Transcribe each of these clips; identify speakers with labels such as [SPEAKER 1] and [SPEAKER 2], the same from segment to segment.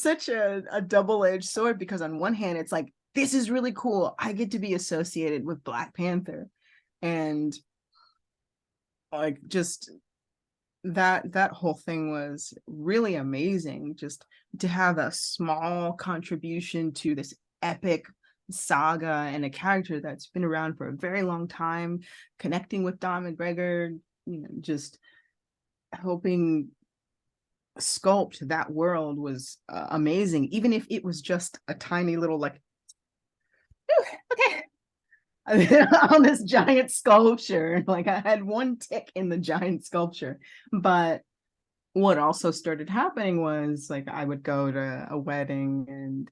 [SPEAKER 1] such a double-edged sword, because on one hand it's like, this is really cool, I get to be associated with Black Panther, and like just that whole thing was really amazing, just to have a small contribution to this epic saga and a character that's been around for a very long time, connecting with Don McGregor, just helping sculpt that world was amazing, even if it was just a tiny little like, okay, on this giant sculpture. Like, I had one tick in the giant sculpture. But what also started happening was, like, I would go to a wedding and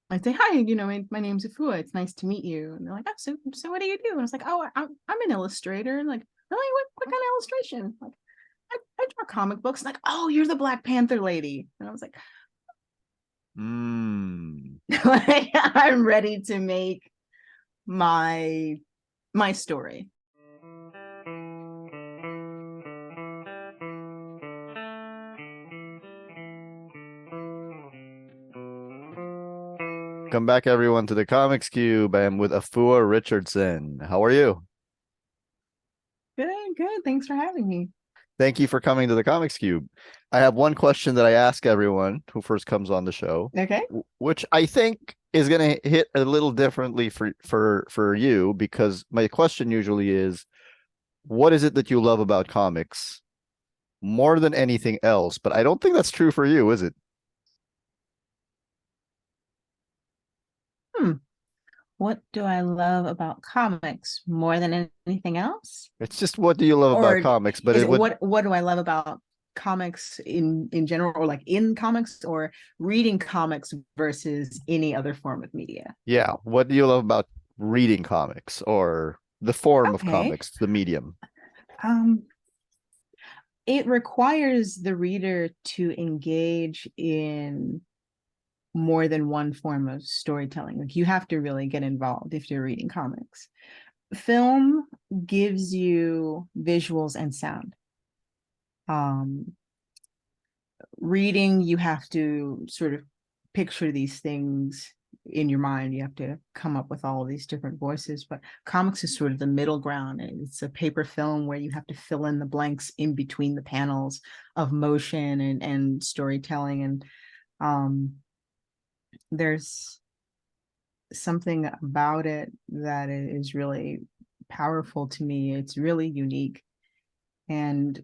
[SPEAKER 1] I'd say, hi, my name's Afua, it's nice to meet you. And they're like, oh, so what do you do? And I was like, oh, I'm an illustrator. And like, really, what kind of illustration? Like, I draw comic books. Like, oh, you're the Black Panther lady. And I was like, like, I'm ready to make my story.
[SPEAKER 2] Welcome back, everyone, to the Comics Cube. I am with Afua Richardson. How are you?
[SPEAKER 1] Good. Thanks for having me.
[SPEAKER 2] Thank you for coming to the Comics Cube. I have one question that I ask everyone who first comes on the show,
[SPEAKER 1] Okay.
[SPEAKER 2] which I think is going to hit a little differently for you, because my question usually is, what is it that you love about comics more than anything else? But I don't think that's true for you, is it?
[SPEAKER 1] What do I love about comics more than anything else?
[SPEAKER 2] It's just, what do you love about
[SPEAKER 1] Or
[SPEAKER 2] comics? But
[SPEAKER 1] is
[SPEAKER 2] it
[SPEAKER 1] it,
[SPEAKER 2] would,
[SPEAKER 1] what do I love about comics in general, or like in comics, or reading comics versus any other form of media?
[SPEAKER 2] yeah, what do you love about reading comics, or the form of
[SPEAKER 1] Okay.
[SPEAKER 2] comics, the medium?
[SPEAKER 1] Um, it requires the reader to engage in more than one form of storytelling. Like, you have to really get involved if you're reading comics. Film gives you visuals and sound. Reading, you have to sort of picture these things in your mind. You have to come up with all of these different voices, but comics is sort of the middle ground, and it's a paper film where you have to fill in the blanks in between the panels of motion and storytelling. And there's something about it that is really powerful to me. It's really unique. And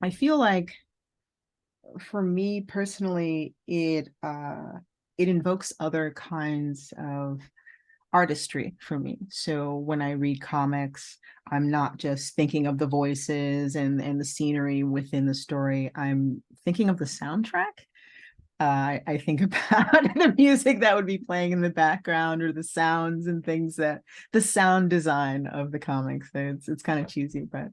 [SPEAKER 1] I feel like, for me personally, it invokes other kinds of artistry for me. So when I read comics, I'm not just thinking of the voices and the scenery within the story. I'm thinking of the soundtrack. I think about the music that would be playing in the background, or the sounds and things, that the sound design of the comics. It's kind of cheesy, but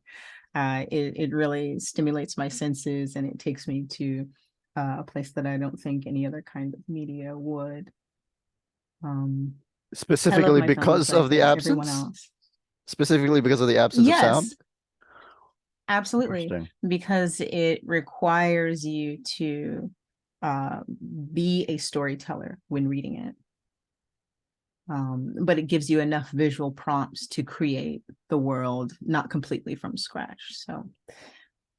[SPEAKER 1] it really stimulates my senses, and it takes me to a place that I don't think any other kind of media would. Um, I love
[SPEAKER 2] Specifically
[SPEAKER 1] my films
[SPEAKER 2] because
[SPEAKER 1] like
[SPEAKER 2] of the
[SPEAKER 1] everyone
[SPEAKER 2] absence?
[SPEAKER 1] else.
[SPEAKER 2] Specifically because of the absence of sound?
[SPEAKER 1] Yes, absolutely,
[SPEAKER 2] Interesting.
[SPEAKER 1] because it requires you to uh, be a storyteller when reading it. But it gives you enough visual prompts to create the world, not completely from scratch. So,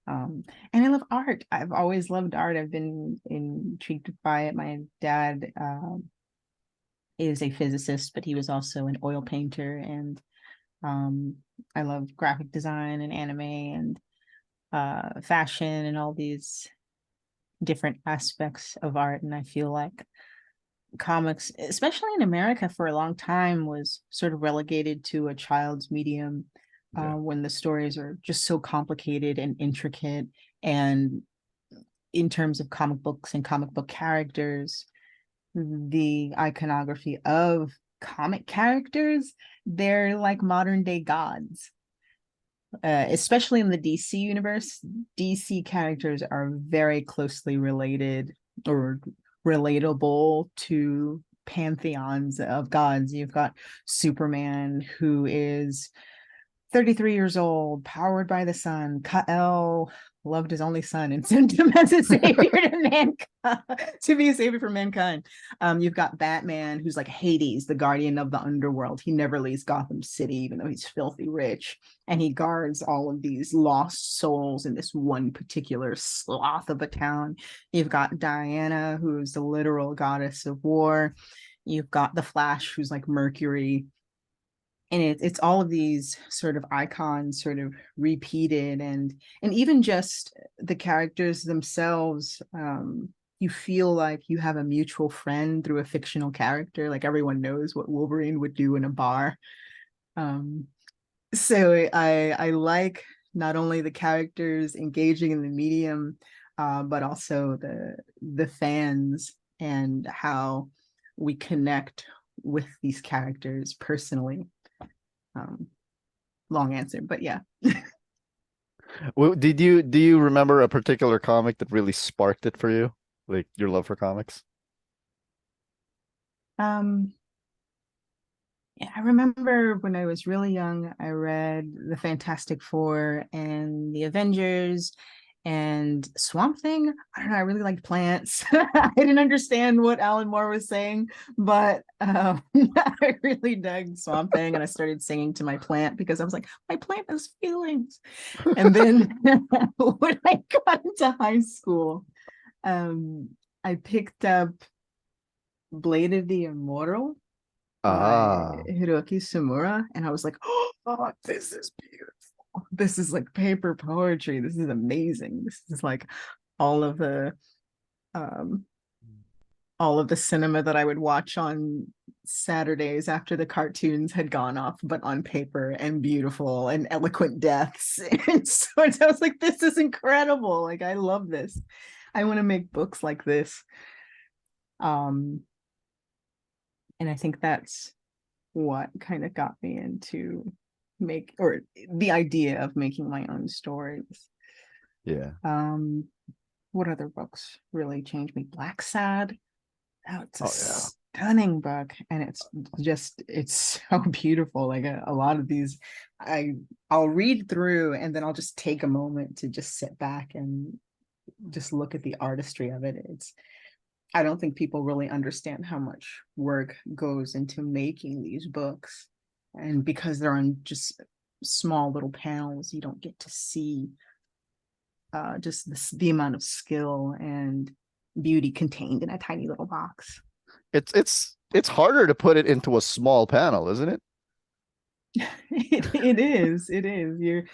[SPEAKER 1] and I love art. I've always loved art. I've been intrigued by it. My dad is a physicist, but he was also an oil painter. And I love graphic design and anime and fashion and all these different aspects of art. And I feel like comics, especially in America, for a long time was sort of relegated to a child's medium,
[SPEAKER 2] Yeah.
[SPEAKER 1] when the stories are just so complicated and intricate. And in terms of comic books and comic book characters, the iconography of comic characters, they're like modern day gods. Especially in the DC universe, DC characters are very closely related or relatable to pantheons of gods. You've got Superman, who is 33 years old, powered by the sun. Kal-El loved his only son and sent him as a savior to mankind, to be a savior for mankind. You've got Batman, who's like Hades, the guardian of the underworld. He never leaves Gotham City, even though he's filthy rich, and he guards all of these lost souls in this one particular sloth of a town. You've got Diana, who's the literal goddess of war. You've got the Flash, who's like Mercury, and it's all of these sort of icons sort of repeated, and even just the characters themselves. You feel like you have a mutual friend through a fictional character. Like everyone knows what Wolverine would do in a bar. So I like not only the characters engaging in the medium, but also the fans and how we connect with these characters personally. Long answer, but yeah.
[SPEAKER 2] Well, do you remember a particular comic that really sparked it for you? Like your love for comics?
[SPEAKER 1] Um, yeah, I remember when I was really young, I read the Fantastic Four and the Avengers and Swamp Thing. I don't know, I really liked plants. I didn't understand what Alan Moore was saying, but I really dug Swamp Thing, and I started singing to my plant because I was like, my plant has feelings. And then when I got into high school, I picked up Blade of the Immortal by
[SPEAKER 2] Ah,
[SPEAKER 1] Hiroki Sumura, and I was like, oh, this is beautiful. This is like paper poetry. This is amazing. This is like all of the um all of the cinema that I would watch on Saturdays after the cartoons had gone off, but on paper and beautiful and eloquent deaths. And so I was like, this is incredible. Like, I love this. I want to make books like this. Um, and I think that's what kind of got me into the idea of making my own stories.
[SPEAKER 2] yeah.
[SPEAKER 1] What other books really changed me? Black Sad. Oh, it's a
[SPEAKER 2] Oh yeah.
[SPEAKER 1] stunning book, and it's so beautiful. Like a lot of these, I'll read through and then I'll just take a moment to just sit back and just look at the artistry of it. I don't think people really understand how much work goes into making these books. And because they're on just small little panels, you don't get to see just the amount of skill and beauty contained in a tiny little box.
[SPEAKER 2] It's harder to put it into a small panel, isn't it?
[SPEAKER 1] It is. It is.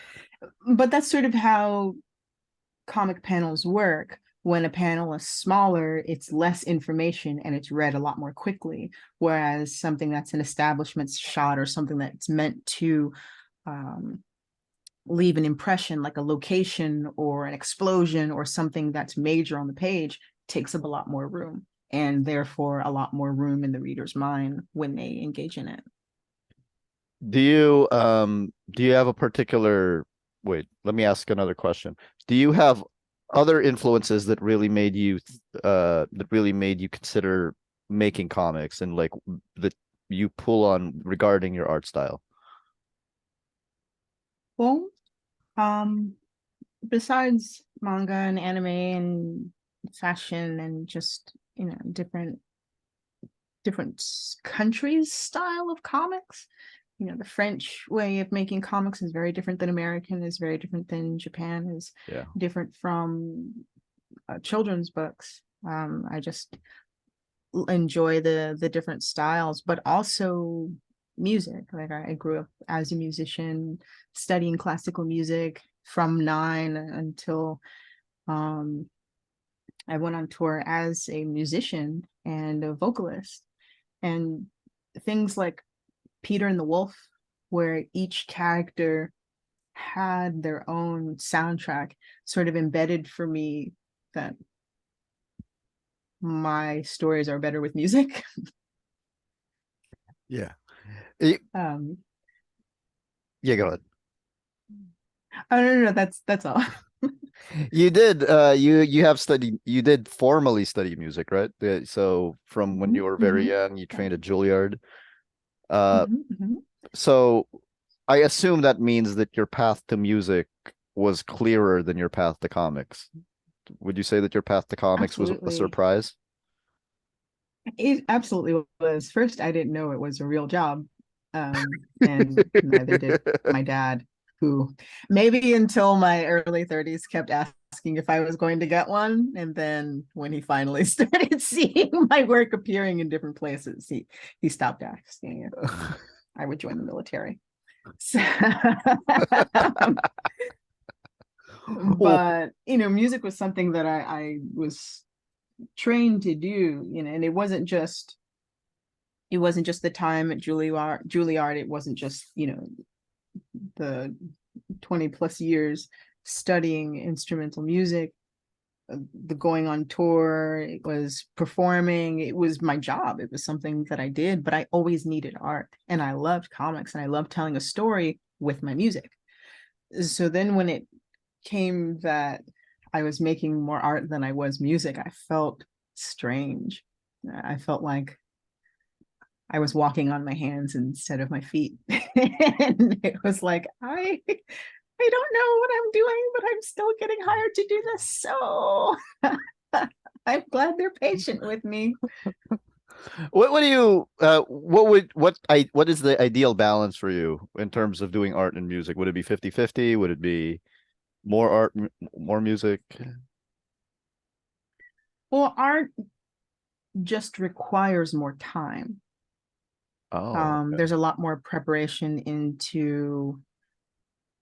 [SPEAKER 1] But that's sort of how comic panels work. When a panel is smaller, it's less information and it's read a lot more quickly. Whereas something that's an establishment shot or something that's meant to um, leave an impression, like a location or an explosion or something that's major on the page, takes up a lot more room, and therefore a lot more room in the reader's mind when they engage in it.
[SPEAKER 2] Do you have a particular wait, let me ask another question. Do you have other influences that really made you consider making comics and like that you pull on regarding your art style?
[SPEAKER 1] Well, um, besides manga and anime and fashion and just different countries' style of comics. The French way of making comics is very different than American, is very different than Japan, is
[SPEAKER 2] Yeah.
[SPEAKER 1] different from children's books. I just enjoy the different styles, but also music. Like I grew up as a musician, studying classical music from 9 until um, I went on tour as a musician and a vocalist. And things like Peter and the Wolf, where each character had their own soundtrack, sort of embedded for me that my stories are better with music.
[SPEAKER 2] Yeah. Y-
[SPEAKER 1] um
[SPEAKER 2] Yeah, go ahead.
[SPEAKER 1] oh no, that's all.
[SPEAKER 2] You did formally study music, right? So from when you were very
[SPEAKER 1] Mhm.
[SPEAKER 2] young, you trained at Juilliard. Uh,
[SPEAKER 1] Mhm, mhm.
[SPEAKER 2] so I assume that means that your path to music was clearer than your path to comics? Would you say that your path to comics was a
[SPEAKER 1] Absolutely.
[SPEAKER 2] surprise?
[SPEAKER 1] It absolutely was. First, I didn't know it was a real job. And neither did my dad, who maybe until my early 30s kept asking if I was going to get one. And then when he finally started seeing my work appearing in different places, he stopped asking if I would join the military. So,
[SPEAKER 2] Oh,
[SPEAKER 1] but music was something that I was trained to do, and it wasn't just the time at Juilliard. It wasn't just, the 20 plus years studying instrumental music, the going on tour, it was performing, it was my job. It was something that I did, but I always needed art, and I loved comics, and I loved telling a story with my music. So then when it came that I was making more art than I was music, I felt strange. I felt like I was walking on my hands instead of my feet. And it was like, I don't know what I'm doing, but I'm still getting hired to do this. So I'm glad they're patient with me.
[SPEAKER 2] what do you what is the ideal balance for you in terms of doing art and music? Would it be 50-50? Would it be more art, more music?
[SPEAKER 1] Well, art just requires more time.
[SPEAKER 2] Oh, okay.
[SPEAKER 1] There's a lot more preparation into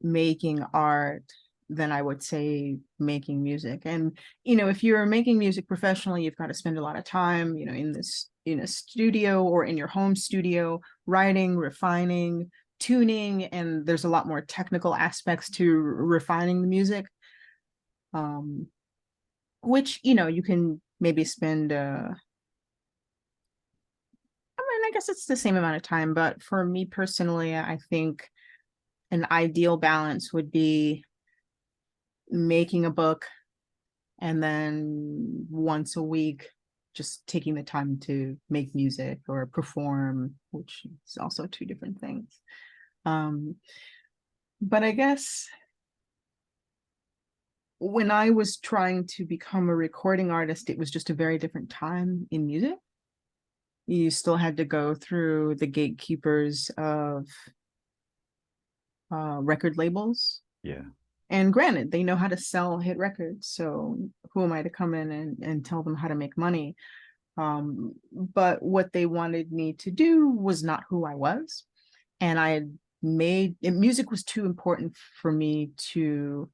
[SPEAKER 1] making art than I would say making music. And if you're making music professionally, you've got to spend a lot of time, in a studio or in your home studio, writing, refining, tuning, and there's a lot more technical aspects to refining the music. Um, which you can maybe spend. I guess it's the same amount of time, but for me personally, I think an ideal balance would be making a book and then once a week just taking the time to make music or perform, which is also two different things. um but I guess when I was trying to become a recording artist, it was just a very different time in music. You still had to go through the gatekeepers of record labels.
[SPEAKER 2] Yeah.
[SPEAKER 1] And granted, they know how to sell hit records, so who am I to come in and tell them how to make money? But what they wanted me to do was not who I was. And I had made music was too important for me to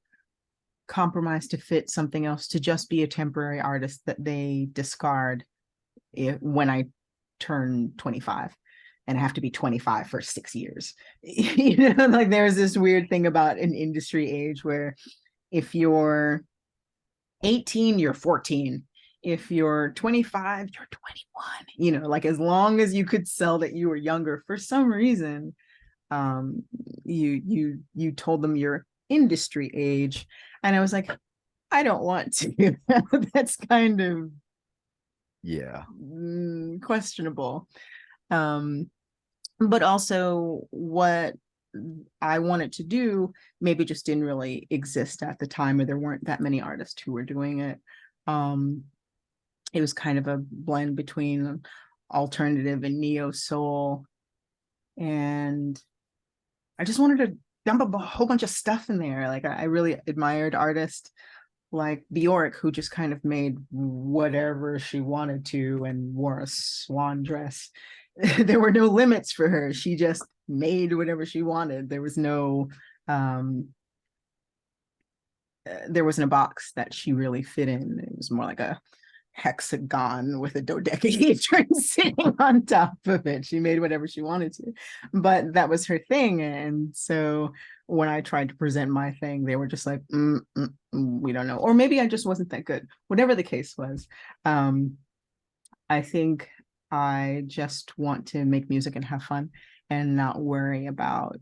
[SPEAKER 1] compromise to fit something else, to just be a temporary artist that they discard when I turn 25 and have to be 25 for 6 years. Like there's this weird thing about an industry age where if you're 18, you're 14. If you're 25, you're 21. Like as long as you could sell that you were younger, for some reason, you told them your industry age. And I was like, I don't want to. That's kind of
[SPEAKER 2] Yeah.
[SPEAKER 1] questionable. Um, but also what I wanted to do maybe just didn't really exist at the time, or there weren't that many artists who were doing it. It was kind of a blend between alternative and neo soul, and I just wanted to dump a whole bunch of stuff in there. Like I really admired artists like Bjork, who just kind of made whatever she wanted to and wore a swan dress. There were no limits for her. She just made whatever she wanted. There wasn't a box that she really fit in. It was more like a hexagon with a dodecahedron sitting on top of it. She made whatever she wanted to, but that was her thing. And so when I tried to present my thing, they were just like, we don't know. Or maybe I just wasn't that good. Whatever the case was, I think I just want to make music and have fun and not worry about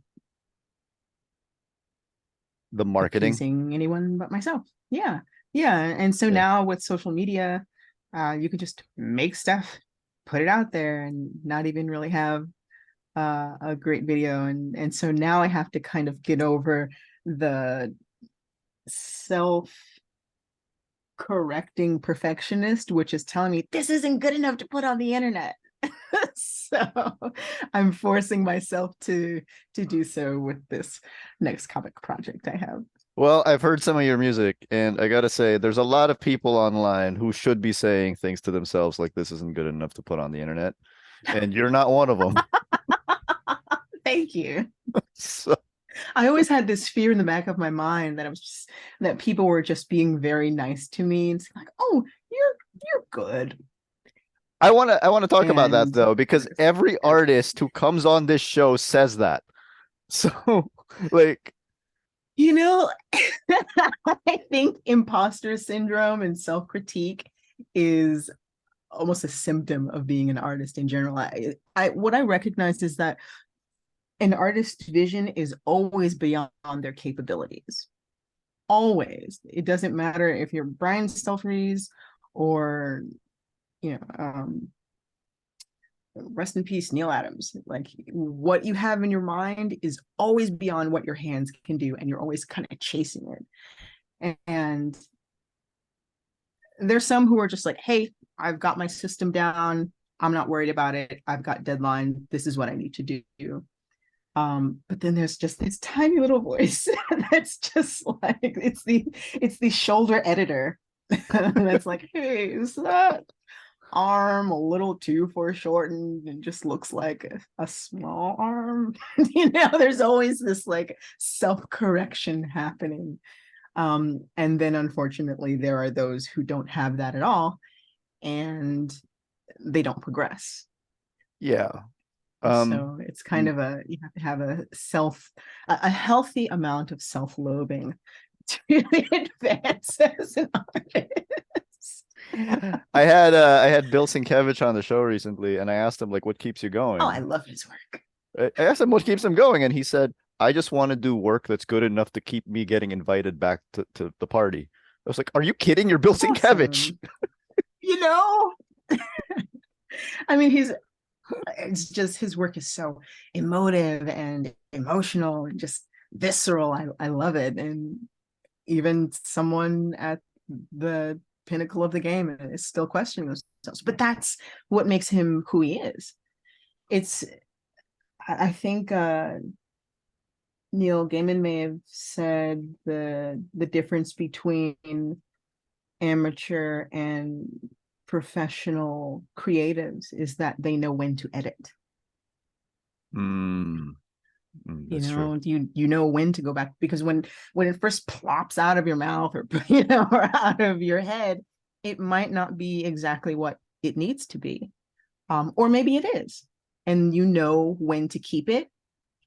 [SPEAKER 2] The marketing.
[SPEAKER 1] appeasing anyone but myself. Yeah. Yeah. And so
[SPEAKER 2] Yeah.
[SPEAKER 1] now with social media, you can just make stuff, put it out there, and not even really have a great video. And so now I have to kind of get over the self correcting perfectionist, which is telling me this isn't good enough to put on the internet. So I'm forcing myself to do so with this next comic project I have.
[SPEAKER 2] Well, I've heard some of your music, and I gotta say, there's a lot of people online who should be saying things to themselves like this isn't good enough to put on the internet, and you're not one of them.
[SPEAKER 1] Thank you.
[SPEAKER 2] So,
[SPEAKER 1] I always had this fear in the back of my mind that I was just that people were just being very nice to me and saying like, "Oh, you're good."
[SPEAKER 2] I want to talk about that
[SPEAKER 1] And
[SPEAKER 2] though, because every artist who comes on this show says that. So, like,
[SPEAKER 1] you know, I think imposter syndrome and self-critique is almost a symptom of being an artist in general. I what I recognized is that an artist's vision is always beyond their capabilities. Always. It doesn't matter if you're Brian Stelfreeze or you know, rest in peace, Neil Adams. Like what you have in your mind is always beyond what your hands can do, and you're always kind of chasing it. And there's some who are just like, hey, I've got my system down. I'm not worried about it. I've got deadline. This is what I need to do. But then there's just this tiny little voice that's just like it's the shoulder editor that's like, hey, is that arm a little too foreshortened and just looks like a small arm? There's always this like self-correction happening. And then unfortunately there are those who don't have that at all, and they don't progress.
[SPEAKER 2] yeah. Um,
[SPEAKER 1] So it's kind of you have to have a healthy amount of self-loathing to advance as an artist.
[SPEAKER 2] I had Bill Sienkiewicz on the show recently, and I asked him like, what keeps you
[SPEAKER 1] Oh, I
[SPEAKER 2] going?
[SPEAKER 1] love his work.
[SPEAKER 2] I asked him what keeps him going, and he said, I just want to do work that's good enough to keep me getting invited back to the party. I was like, are you kidding? You're Bill Sienkiewicz.
[SPEAKER 1] Awesome. You know, I mean, it's just his work is so emotive and emotional and just visceral. I love it. And even someone at the pinnacle of the game is still questioning themselves. But that's what makes him who he is. It's I think Neil Gaiman may have said the difference between amateur and professional creatives is that they know when to edit.
[SPEAKER 2] Mm, that's true.
[SPEAKER 1] You know when to go back, because when it first plops out of your mouth or or out of your head, it might not be exactly what it needs to be, or maybe it is, and you know when to keep it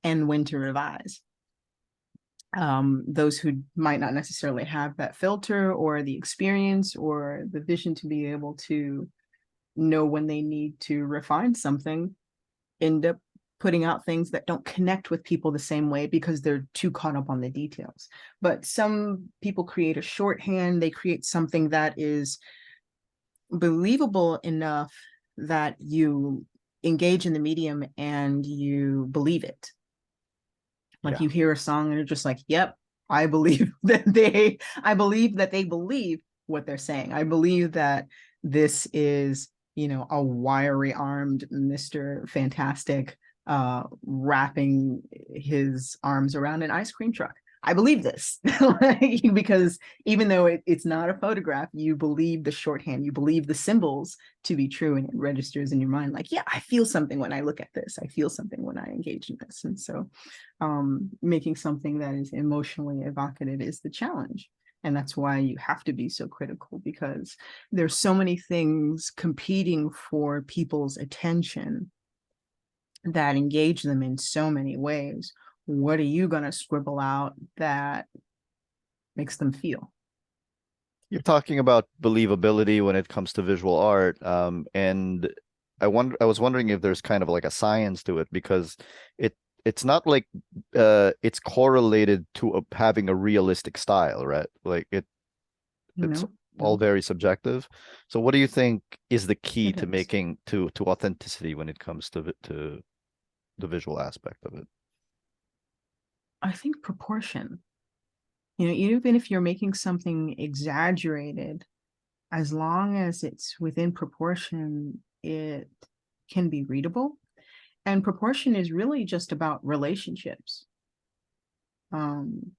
[SPEAKER 1] and when to revise. Those who might not necessarily have that filter or the experience or the vision to be able to know when they need to refine something end up putting out things that don't connect with people the same way because they're too caught up on the details. But some people create a shorthand, they create something that is believable enough that you engage in the medium and you believe it. Like
[SPEAKER 2] Yeah.
[SPEAKER 1] you hear a song and you're just like, yep, I believe that they believe what they're saying. I believe that this is, a wiry armed Mr. Fantastic wrapping his arms around an ice cream truck. I believe this because even though it's not a photograph, you believe the shorthand, you believe the symbols to be true, and it registers in your mind like, yeah, I feel something when I look at this. I feel something when I engage in this. And so making something that is emotionally evocative is the challenge. And that's why you have to be so critical, because there's so many things competing for people's attention that engage them in so many ways. What are you going to scribble out that makes them feel?
[SPEAKER 2] You're talking about believability when it comes to visual art. And I was wondering if there's kind of like a science to it, because it's not like it's correlated to having a realistic style, right? Like it's
[SPEAKER 1] No,
[SPEAKER 2] all
[SPEAKER 1] no,
[SPEAKER 2] very subjective. So what do you think is the key
[SPEAKER 1] it
[SPEAKER 2] to
[SPEAKER 1] is.
[SPEAKER 2] making to authenticity when it comes to the visual aspect of it?
[SPEAKER 1] I think proportion. even if you're making something exaggerated, as long as it's within proportion, it can be readable. And proportion is really just about relationships. One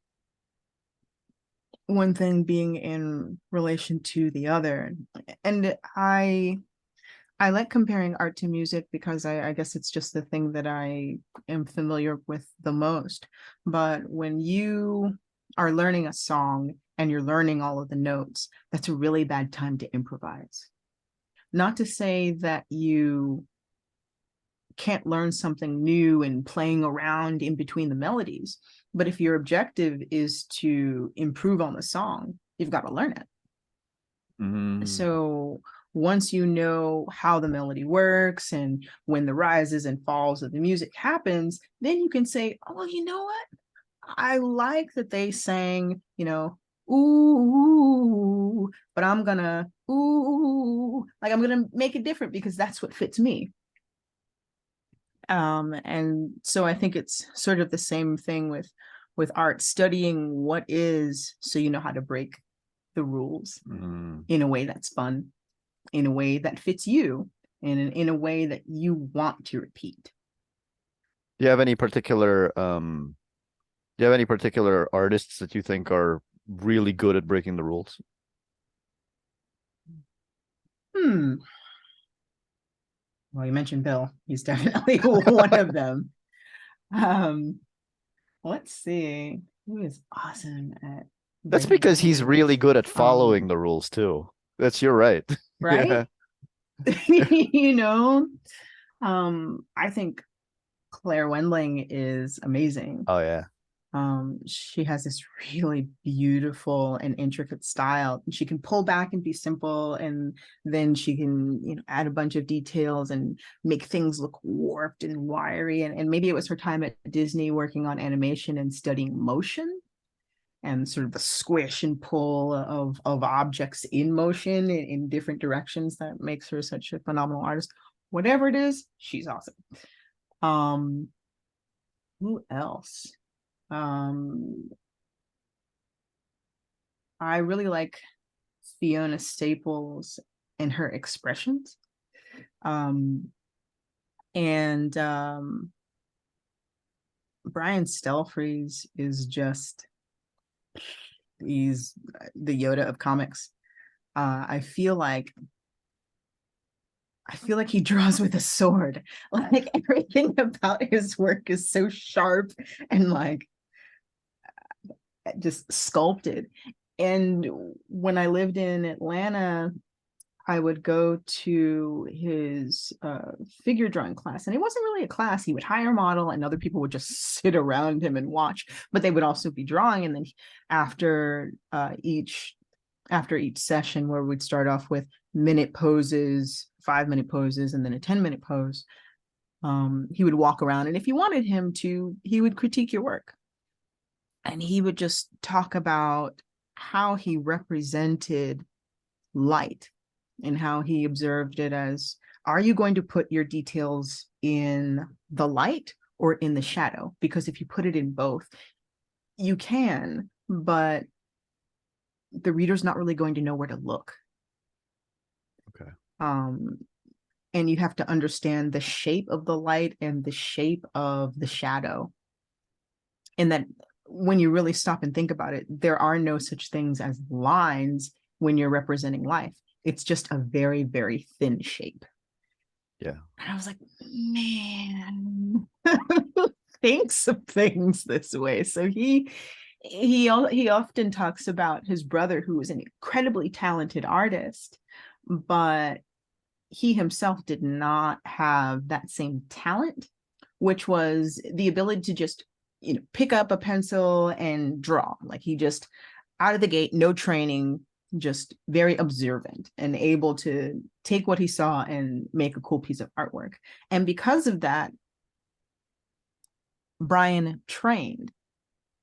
[SPEAKER 1] thing being in relation to the other. And I like comparing art to music because I guess it's just the thing that I am familiar with the most. But when you are learning a song and you're learning all of the notes, that's a really bad time to improvise. Not to say that you can't learn something new and playing around in between the melodies, but if your objective is to improve on the song, you've got to learn it. So once you know how the melody works and when the rises and falls of the music happens, then you can say, oh, you know what? I like that they sang, ooh, but I'm gonna, ooh, like I'm gonna make it different because that's what fits me. And so I think it's sort of the same thing with art, studying what is, so you know how to break the rules in a way that's fun, in a way that fits you, and in a way that you want to repeat.
[SPEAKER 2] Do you have any particular artists that you think are really good at breaking the rules?
[SPEAKER 1] Well, you mentioned Bill. He's definitely one of them. Um, let's see. Who is awesome at
[SPEAKER 2] That's
[SPEAKER 1] breaking
[SPEAKER 2] because he's really
[SPEAKER 1] rules?
[SPEAKER 2] good at following the rules too. You're right.
[SPEAKER 1] Right?
[SPEAKER 2] Yeah.
[SPEAKER 1] You know, I think Claire Wendling is amazing.
[SPEAKER 2] Oh yeah.
[SPEAKER 1] She has this really beautiful and intricate style. She can pull back and be simple, and then she can, add a bunch of details and make things look warped and wiry. And maybe it was her time at Disney working on animation and studying motion and sort of the squish and pull of objects in motion in different directions that makes her such a phenomenal artist. Whatever it is, she's awesome. Who else? Um, I really like Fiona Staples and her expressions. And Brian Stelfreeze is just, he's the Yoda of comics. I feel like he draws with a sword. Like everything about his work is so sharp and like just sculpted. And when I lived in Atlanta, I would go to his figure drawing class, and it wasn't really a class. He would hire a model, and other people would just sit around him and watch. But they would also be drawing, and then after each session, where we'd start off with minute poses, 5-minute poses, and then a 10-minute pose, he would walk around, and if you wanted him to, he would critique your work, and he would just talk about how he represented light and how he observed it as, are you going to put your details in the light or in the shadow? Because if you put it in both, you can, but the reader's not really going to know where to look.
[SPEAKER 2] Okay.
[SPEAKER 1] And you have to understand the shape of the light and the shape of the shadow. And that when you really stop and think about it, there are no such things as lines when you're representing life. It's just a very, very thin shape.
[SPEAKER 2] Yeah.
[SPEAKER 1] And I was like, man, thinks of things this way. So he often talks about his brother, who was an incredibly talented artist, but he himself did not have that same talent, which was the ability to just, pick up a pencil and draw. Like he just out of the gate, no training, just very observant and able to take what he saw and make a cool piece of artwork. And because of that, Brian trained.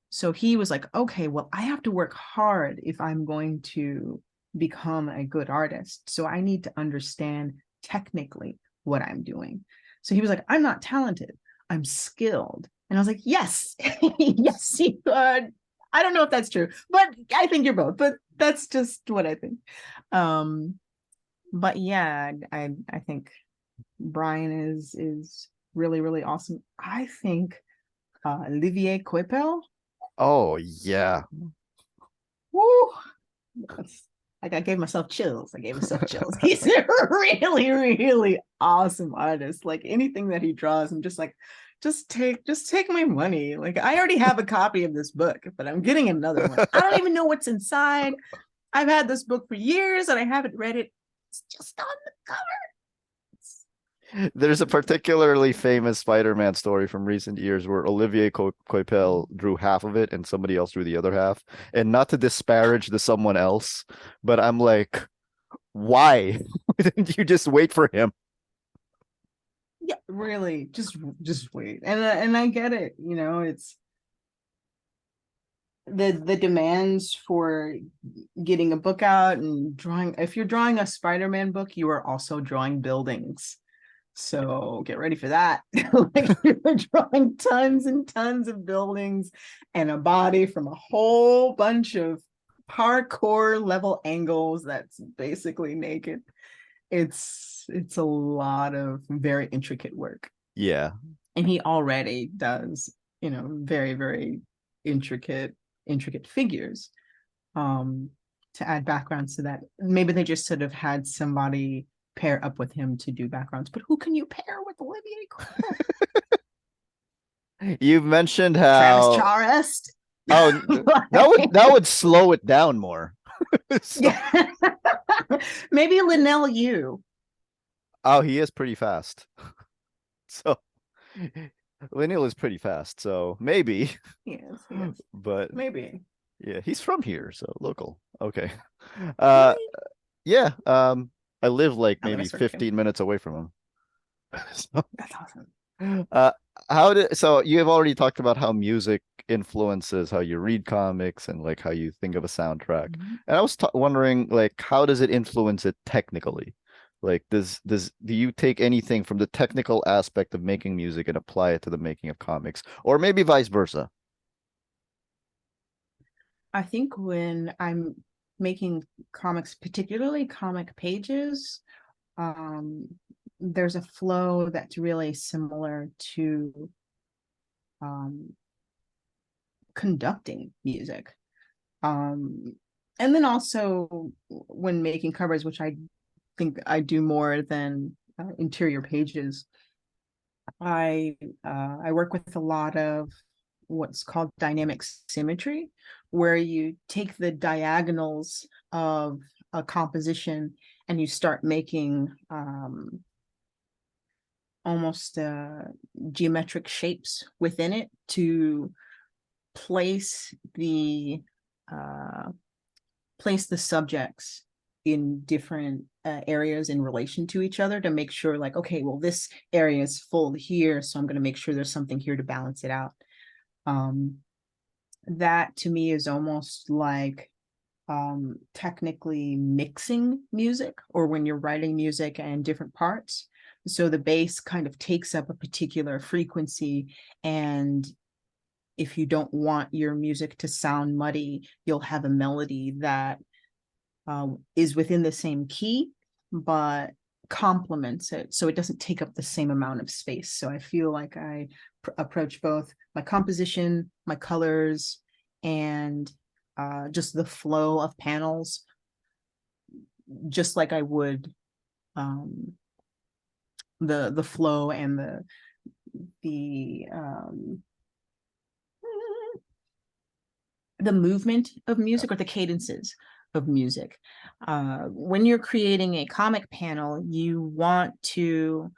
[SPEAKER 1] So he was like, okay, well, I have to work hard if I'm going to become a good artist. So I need to understand technically what I'm doing. So he was like, I'm not talented, I'm skilled. And I was like, yes, yes, you are. I don't know if that's true, but I think you're both. But that's just what I think. But yeah, I think Brian is really really awesome. I think Olivier Coipel.
[SPEAKER 2] Oh yeah.
[SPEAKER 1] Woo, that's like I gave myself chills. I gave myself chills. He's a really really awesome artist. Like anything that he draws, I'm just like, just take my money. Like I already have a copy of this book, but I'm getting another one. I don't even know what's inside. I've had this book for years and I haven't read it. It's just on the cover.
[SPEAKER 2] There's a particularly famous Spider-Man story from recent years where Olivier Coipel drew half of it and somebody else drew the other half. And not to disparage the someone else, but I'm like, why didn't you just wait for him?
[SPEAKER 1] Yeah, really, just wait. And I get it. You know, it's the demands for getting a book out and drawing. If you're drawing a Spider-Man book, you are also drawing buildings. So get ready for that. Like you're drawing tons and tons of buildings and a body from a whole bunch of parkour level angles that's basically naked. It's a lot of very intricate work.
[SPEAKER 2] Yeah.
[SPEAKER 1] And he already does, very, very intricate figures. To add backgrounds to that. Maybe they just sort of had somebody pair up with him to do backgrounds, but who can you pair with Olivier Coipel?
[SPEAKER 2] You've mentioned
[SPEAKER 1] Travis
[SPEAKER 2] how
[SPEAKER 1] Charest.
[SPEAKER 2] oh that would slow it down more. So,
[SPEAKER 1] Yeah. Maybe Linnell Yu.
[SPEAKER 2] oh, he is pretty fast. So Linnell is pretty fast, so maybe.
[SPEAKER 1] Yes.
[SPEAKER 2] But
[SPEAKER 1] Maybe.
[SPEAKER 2] yeah, he's from here, so local. Okay. Uh
[SPEAKER 1] Right.
[SPEAKER 2] yeah, I live like
[SPEAKER 1] I'm gonna
[SPEAKER 2] maybe
[SPEAKER 1] search him.
[SPEAKER 2] 15 minutes away from him. So,
[SPEAKER 1] That's awesome.
[SPEAKER 2] uh so you have already talked about how music influences how you read comics and like how you think of a soundtrack.
[SPEAKER 1] Mhm.
[SPEAKER 2] And I was wondering like how does it influence it technically? Like do you take anything from the technical aspect of making music and apply it to the making of comics or maybe vice versa?
[SPEAKER 1] I think when I'm making comics, particularly comic pages, um, there's a flow that's really similar to um, conducting music. Um, and then also when making covers, which I think I do more than interior pages, I work with a lot of what's called dynamic symmetry, where you take the diagonals of a composition and you start making almost geometric shapes within it to place the uh, place the subjects in different areas in relation to each other to make sure like, okay, well, this area is full here, so I'm going to make sure there's something here to balance it out. um, that to me is almost like technically mixing music, or when you're writing music and different parts, so the bass kind of takes up a particular frequency, and if you don't want your music to sound muddy, you'll have a melody that is within the same key, but complements it so it doesn't take up the same amount of space. So I feel like I approach both my composition, my colors, and just the flow of panels, just like I would um, the flow and the the movement of music, or the cadences of music. When you're creating a comic panel, you want to,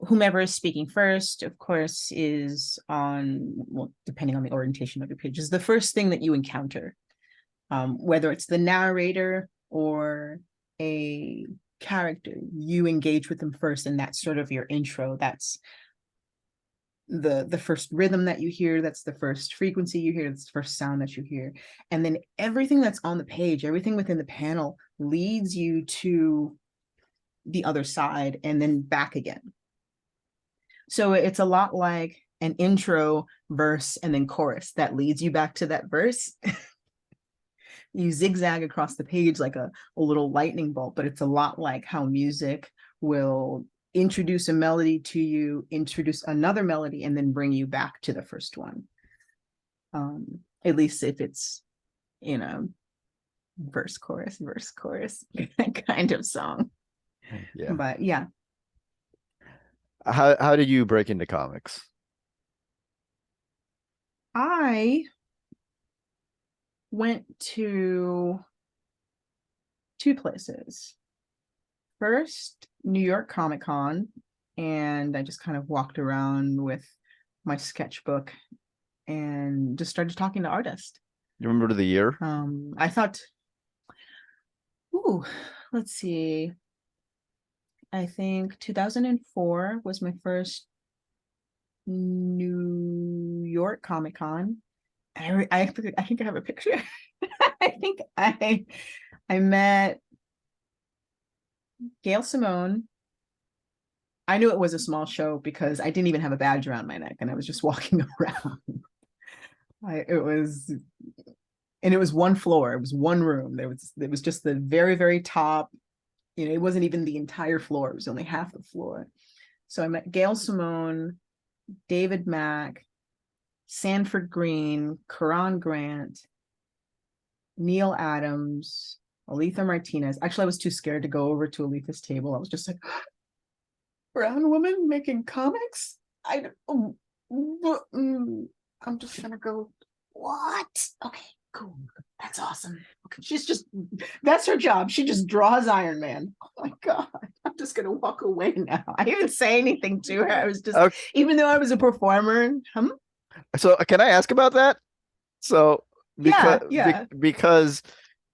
[SPEAKER 1] whomever is speaking first, of course, is on, well, depending on the orientation of your pages, the first thing that you encounter, whether it's the narrator or a character, you engage with them first, and that's sort of your intro. That's the first rhythm that you hear, that's the first frequency you hear, that's the first sound that you hear, and then everything that's on the page, everything within the panel leads you to the other side and then back again. So it's a lot like an intro, verse, and then chorus that leads you back to that verse. You zigzag across the page like a little lightning bolt, but it's a lot like how music will introduce a melody to you, introduce another melody, and then bring you back to the first one. At least if it's, you know, verse, chorus kind of song.
[SPEAKER 2] Yeah.
[SPEAKER 1] But yeah.
[SPEAKER 2] How did you break into comics?
[SPEAKER 1] I went to two places. First, New York Comic Con, and I just kind of walked around with my sketchbook and just started talking to artists.
[SPEAKER 2] You remember the year?
[SPEAKER 1] I thought, ooh, let's see. I think 2004 was my first New York Comic Con. I think I have a picture. I think I met Gail Simone. I knew it was a small show because I didn't even have a badge around my neck, and I was just walking around. It was one floor. It was one room. It was just the very, very top. You know, it wasn't even the entire floor. It was only half the floor. So I met Gail Simone, David Mack, Sanford Green, Karan Grant, Neil Adams, Aletha Martinez. Actually, I was too scared to go over to Aletha's table. I was just like, brown woman making comics? I'm just gonna go, what? Okay, cool. That's awesome. Okay, that's her job. She just draws Iron Man. Oh my God. I'm just gonna walk away now. I didn't say anything to her. I was just, okay. Even though I was a performer.
[SPEAKER 2] So can I ask about that? So because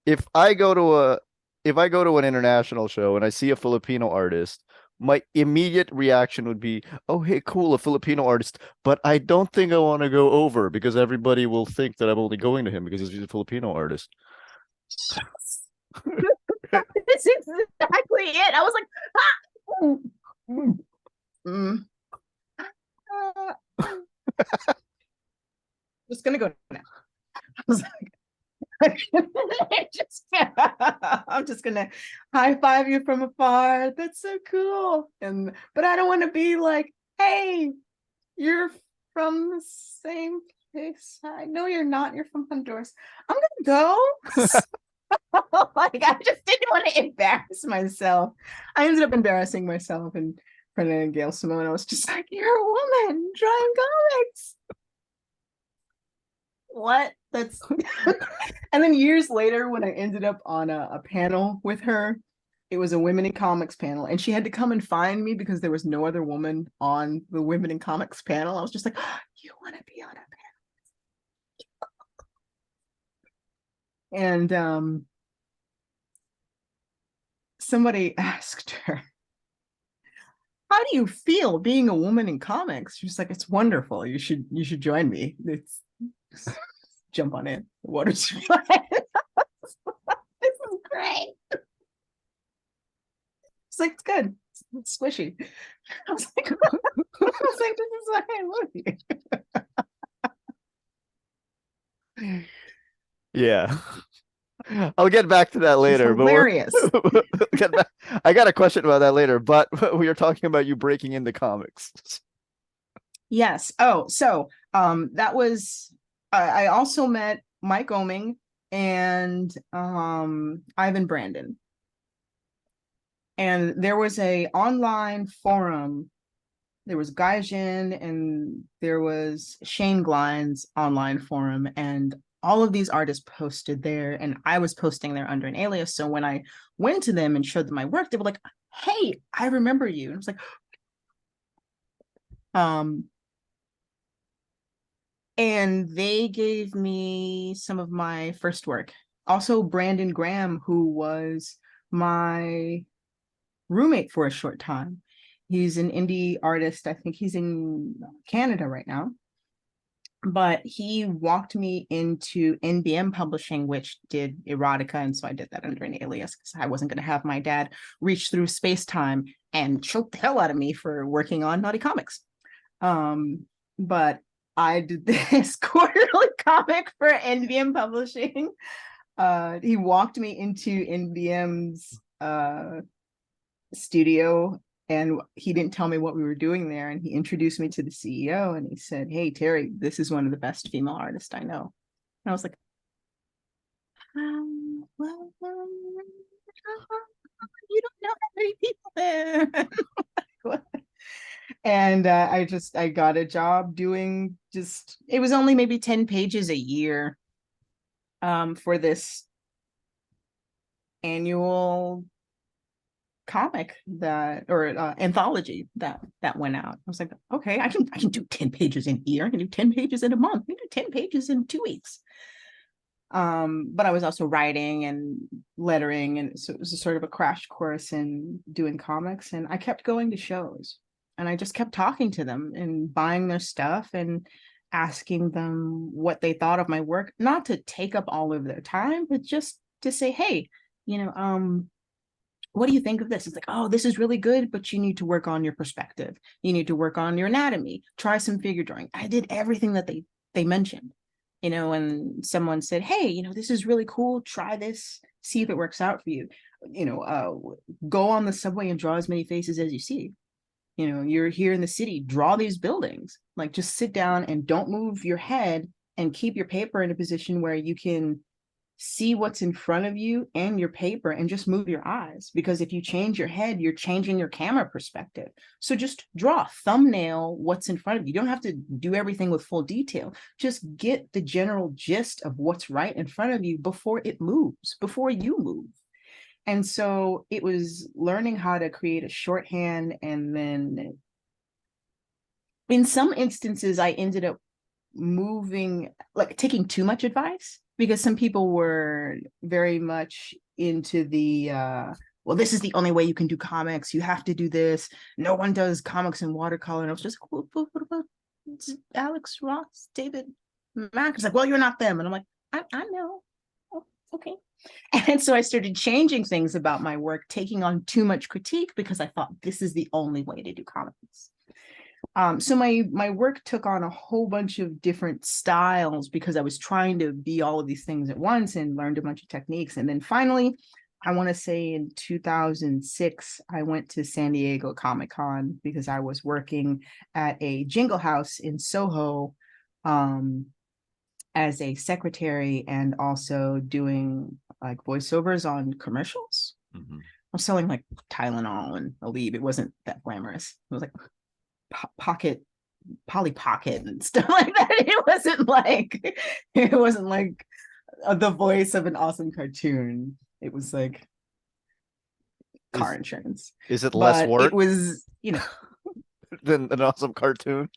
[SPEAKER 2] if I go to an international show and I see a Filipino artist, my immediate reaction would be, oh, hey, cool, a Filipino artist, but I don't think I want to go over because everybody will think that I'm only going to him because he's a Filipino artist.
[SPEAKER 1] That's exactly it. I was like, just gonna go now. I was like, I'm just gonna high five you from afar. That's so cool. But I don't want to be like, hey, you're from the same place. I know you're not. You're from Honduras. I'm gonna go. Like, I just didn't want to embarrass myself. I ended up embarrassing myself in front of Gail Simone. I was just like, you're a woman drawing comics. What? That's and then years later, when I ended up on a panel with her, it was a women in comics panel, and she had to come and find me because there was no other woman on the women in comics panel. I was just like, oh, you want to be on a panel? And somebody asked her, how do you feel being a woman in comics? She's like, it's wonderful. You should join me. It's jump on in. The water's fine. This is great. It's like, it's good. It's squishy. I was like, this is what I love you.
[SPEAKER 2] Yeah. I'll get back to that later.
[SPEAKER 1] She's hilarious.
[SPEAKER 2] But I got a question about that later, but we are talking about you breaking into comics.
[SPEAKER 1] Yes. Oh, so that was I also met Mike Oming and Ivan Brandon. And there was a online forum. There was Gaijin and there was Shane Glein's online forum, and all of these artists posted there, and I was posting there under an alias. So when I went to them and showed them my work, they were like, hey, I remember you. And I was like, and they gave me some of my first work. Also, Brandon Graham, who was my roommate for a short time. He's an indie artist. I think he's in Canada right now. But he walked me into NBM Publishing, which did erotica. And so I did that under an alias because I wasn't going to have my dad reach through space-time and choke the hell out of me for working on naughty comics. but I did this quarterly comic for NBM Publishing. He walked me into NBM's studio, and he didn't tell me what we were doing there. And he introduced me to the CEO, and he said, "Hey, Terry, this is one of the best female artists I know." And I was like, well, you don't know how many people there. And I got a job doing just, it was only maybe 10 pages a year for this annual comic that, or anthology that went out. I was like, okay, I can do 10 pages in a year. I can do 10 pages in a month. I can do 10 pages in 2 weeks. But I was also writing and lettering, and so it was a sort of a crash course in doing comics. And I kept going to shows, and I just kept talking to them and buying their stuff and asking them what they thought of my work, not to take up all of their time, but just to say, hey, what do you think of this? It's like, oh, this is really good, but you need to work on your perspective. You need to work on your anatomy. Try some figure drawing. I did everything that they mentioned, and someone said, hey, this is really cool. Try this, see if it works out for you. Go on the subway and draw as many faces as you see. You're here in the city, draw these buildings. Like, just sit down and don't move your head, and keep your paper in a position where you can see what's in front of you and your paper, and just move your eyes, because if you change your head, you're changing your camera perspective. So just draw, thumbnail what's in front of you. You don't have to do everything with full detail. Just get the general gist of what's right in front of you before it moves, before you move. And so it was learning how to create a shorthand. And then in some instances, I ended up taking too much advice, because some people were very much into the well, this is the only way you can do comics, you have to do this, no one does comics in watercolor. And I was just, what about Alex Ross, David Mack? It's like, well, you're not them. And I'm like, I know. Oh, okay. And so I started changing things about my work, taking on too much critique, because I thought this is the only way to do comics. So my work took on a whole bunch of different styles, because I was trying to be all of these things at once, and learned a bunch of techniques. And then finally, I want to say in 2006, I went to San Diego Comic-Con, because I was working at a Jingle House in Soho as a secretary, and also doing like voiceovers on commercials.
[SPEAKER 2] Mhm.
[SPEAKER 1] I was selling like Tylenol and Aleve. It wasn't that glamorous. It was like pocket, Polly Pocket and stuff like that. It wasn't like the voice of an awesome cartoon. It was like car insurance.
[SPEAKER 2] Is it less
[SPEAKER 1] But it
[SPEAKER 2] work
[SPEAKER 1] was,
[SPEAKER 2] than an awesome cartoon?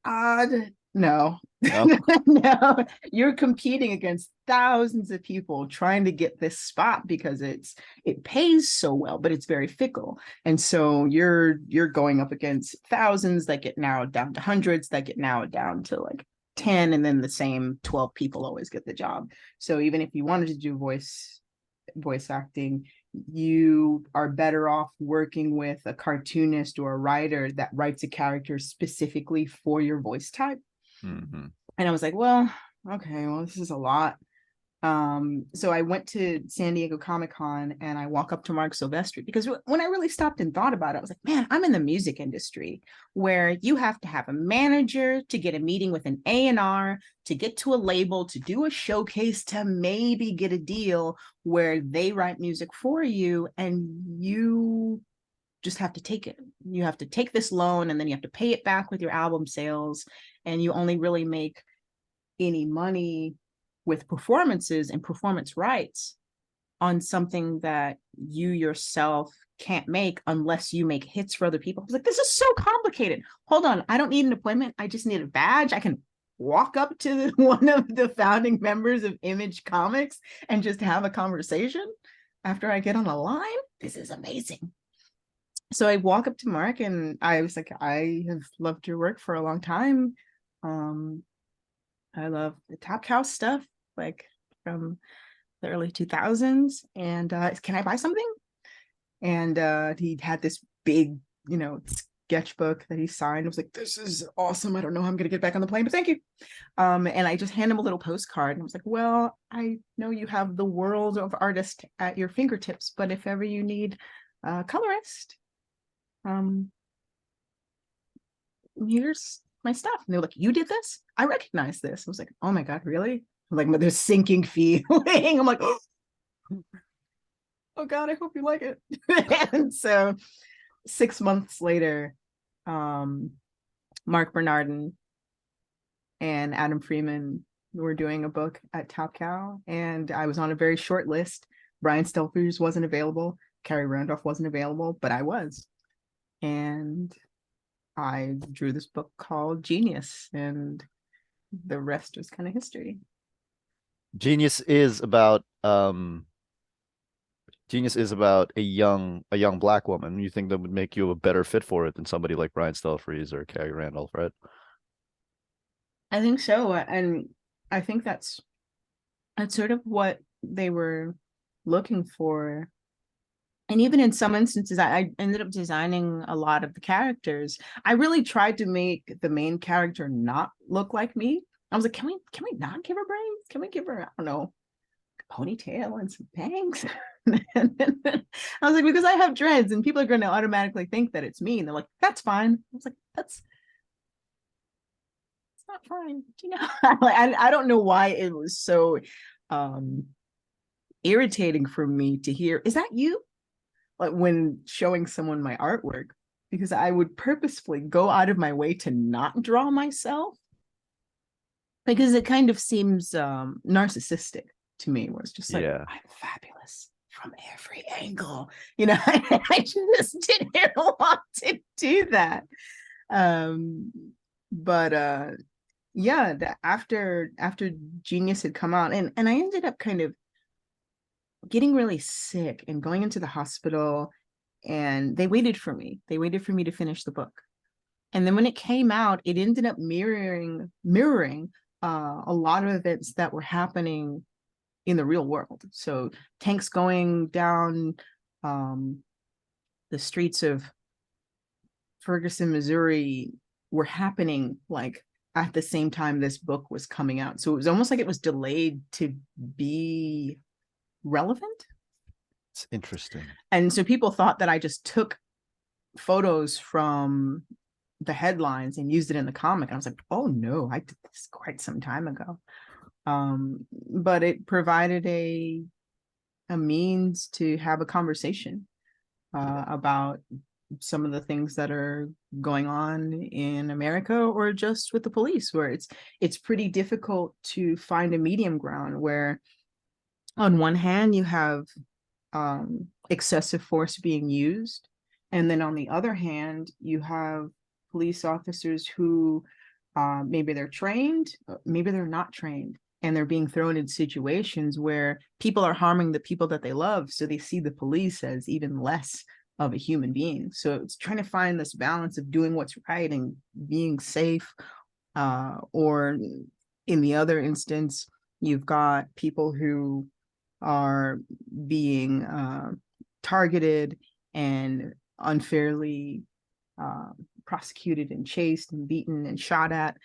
[SPEAKER 1] odd. No.
[SPEAKER 2] No.
[SPEAKER 1] No, you're competing against thousands of people trying to get this spot, because it pays so well, but it's very fickle. And so you're going up against thousands that get narrowed down to hundreds, that get narrowed down to like 10, and then the same 12 people always get the job. So even if you wanted to do voice acting, you are better off working with a cartoonist or a writer that writes a character specifically for your voice type.
[SPEAKER 2] Mm-hmm.
[SPEAKER 1] And I was like, well, okay, well, this is a lot. So I went to San Diego Comic-Con, and I walk up to Mark Silvestri, because when I really stopped and thought about it, I was like, man, I'm in the music industry, where you have to have a manager to get a meeting with an A&R, to get to a label, to do a showcase, to maybe get a deal where they write music for you, and you just have to take it. You have to take this loan, and then you have to pay it back with your album sales, and you only really make any money with performances and performance rights on something that you yourself can't make unless you make hits for other people. I was like, this is so complicated. Hold on, I don't need an appointment. I just need a badge. I can walk up to one of the founding members of Image Comics and just have a conversation after I get on a line. This is amazing. So I walk up to Mark, and I was like, I have loved your work for a long time. I love the Top Cow stuff, like from the early 2000s. And can I buy something? And he had this big, sketchbook that he signed. I was like, this is awesome. I don't know how I'm gonna get back on the plane, but thank you. And I just hand him a little postcard, and I was like, well, I know you have the world of artists at your fingertips, but if ever you need a colorist, here's my stuff. And they were like, you did this? I recognize this. I was like, oh my God, really? I'm like, there's sinking feeling. I'm like, oh God, I hope you like it. And so 6 months later, Mark Bernardin and Adam Freeman were doing a book at Top Cow, and I was on a very short list. Brian Stelfers wasn't available. Carrie Randolph wasn't available, but I was. And I drew this book called Genius, and the rest was kind of history.
[SPEAKER 2] Genius is about a young black woman. You think that would make you a better fit for it than somebody like Brian Stelfreeze or Carrie Randolph, right?
[SPEAKER 1] I think so, and I think that's sort of what they were looking for. And even in some instances, I ended up designing a lot of the characters. I really tried to make the main character not look like me. I was like, can we not give her brains? Can we give her, I don't know, a ponytail and some bangs? I was like, because I have dreads and people are going to automatically think that it's me. And they're like, that's fine. I was like, it's not fine. You know, I don't know why it was so irritating for me to hear, is that you? Like when showing someone my artwork, because I would purposefully go out of my way to not draw myself, because it kind of seems narcissistic to me, where it's just like, yeah, I'm fabulous from every angle. You know, I just didn't want to do that. But yeah, after Genius had come out, and I ended up kind of getting really sick and going into the hospital, and they waited for me to finish the book. And then when it came out, it ended up mirroring a lot of events that were happening in the real world. So tanks going down the streets of Ferguson, Missouri were happening like at the same time this book was coming out. So it was almost like it was delayed to be relevant.
[SPEAKER 2] It's interesting.
[SPEAKER 1] And so people thought that I just took photos from the headlines and used it in the comic. And I was like, oh no, I did this quite some time ago. But it provided a means to have a conversation about some of the things that are going on in America, or just with the police, where it's pretty difficult to find a medium ground, where on one hand you have excessive force being used, and then on the other hand you have police officers who maybe they're trained, maybe they're not trained, and they're being thrown in situations where people are harming the people that they love, so they see the police as even less of a human being. So it's trying to find this balance of doing what's right and being safe, or in the other instance, you've got people who are being targeted and unfairly prosecuted and chased and beaten and shot at.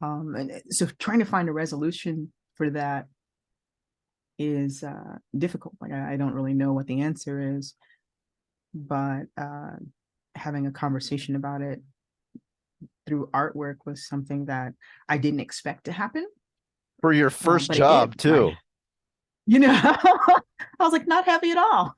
[SPEAKER 1] And so trying to find a resolution for that is difficult. Like I don't really know what the answer is, but having a conversation about it through artwork was something that I didn't expect to happen.
[SPEAKER 2] For your first job too.
[SPEAKER 1] You know, I was like, not happy at all.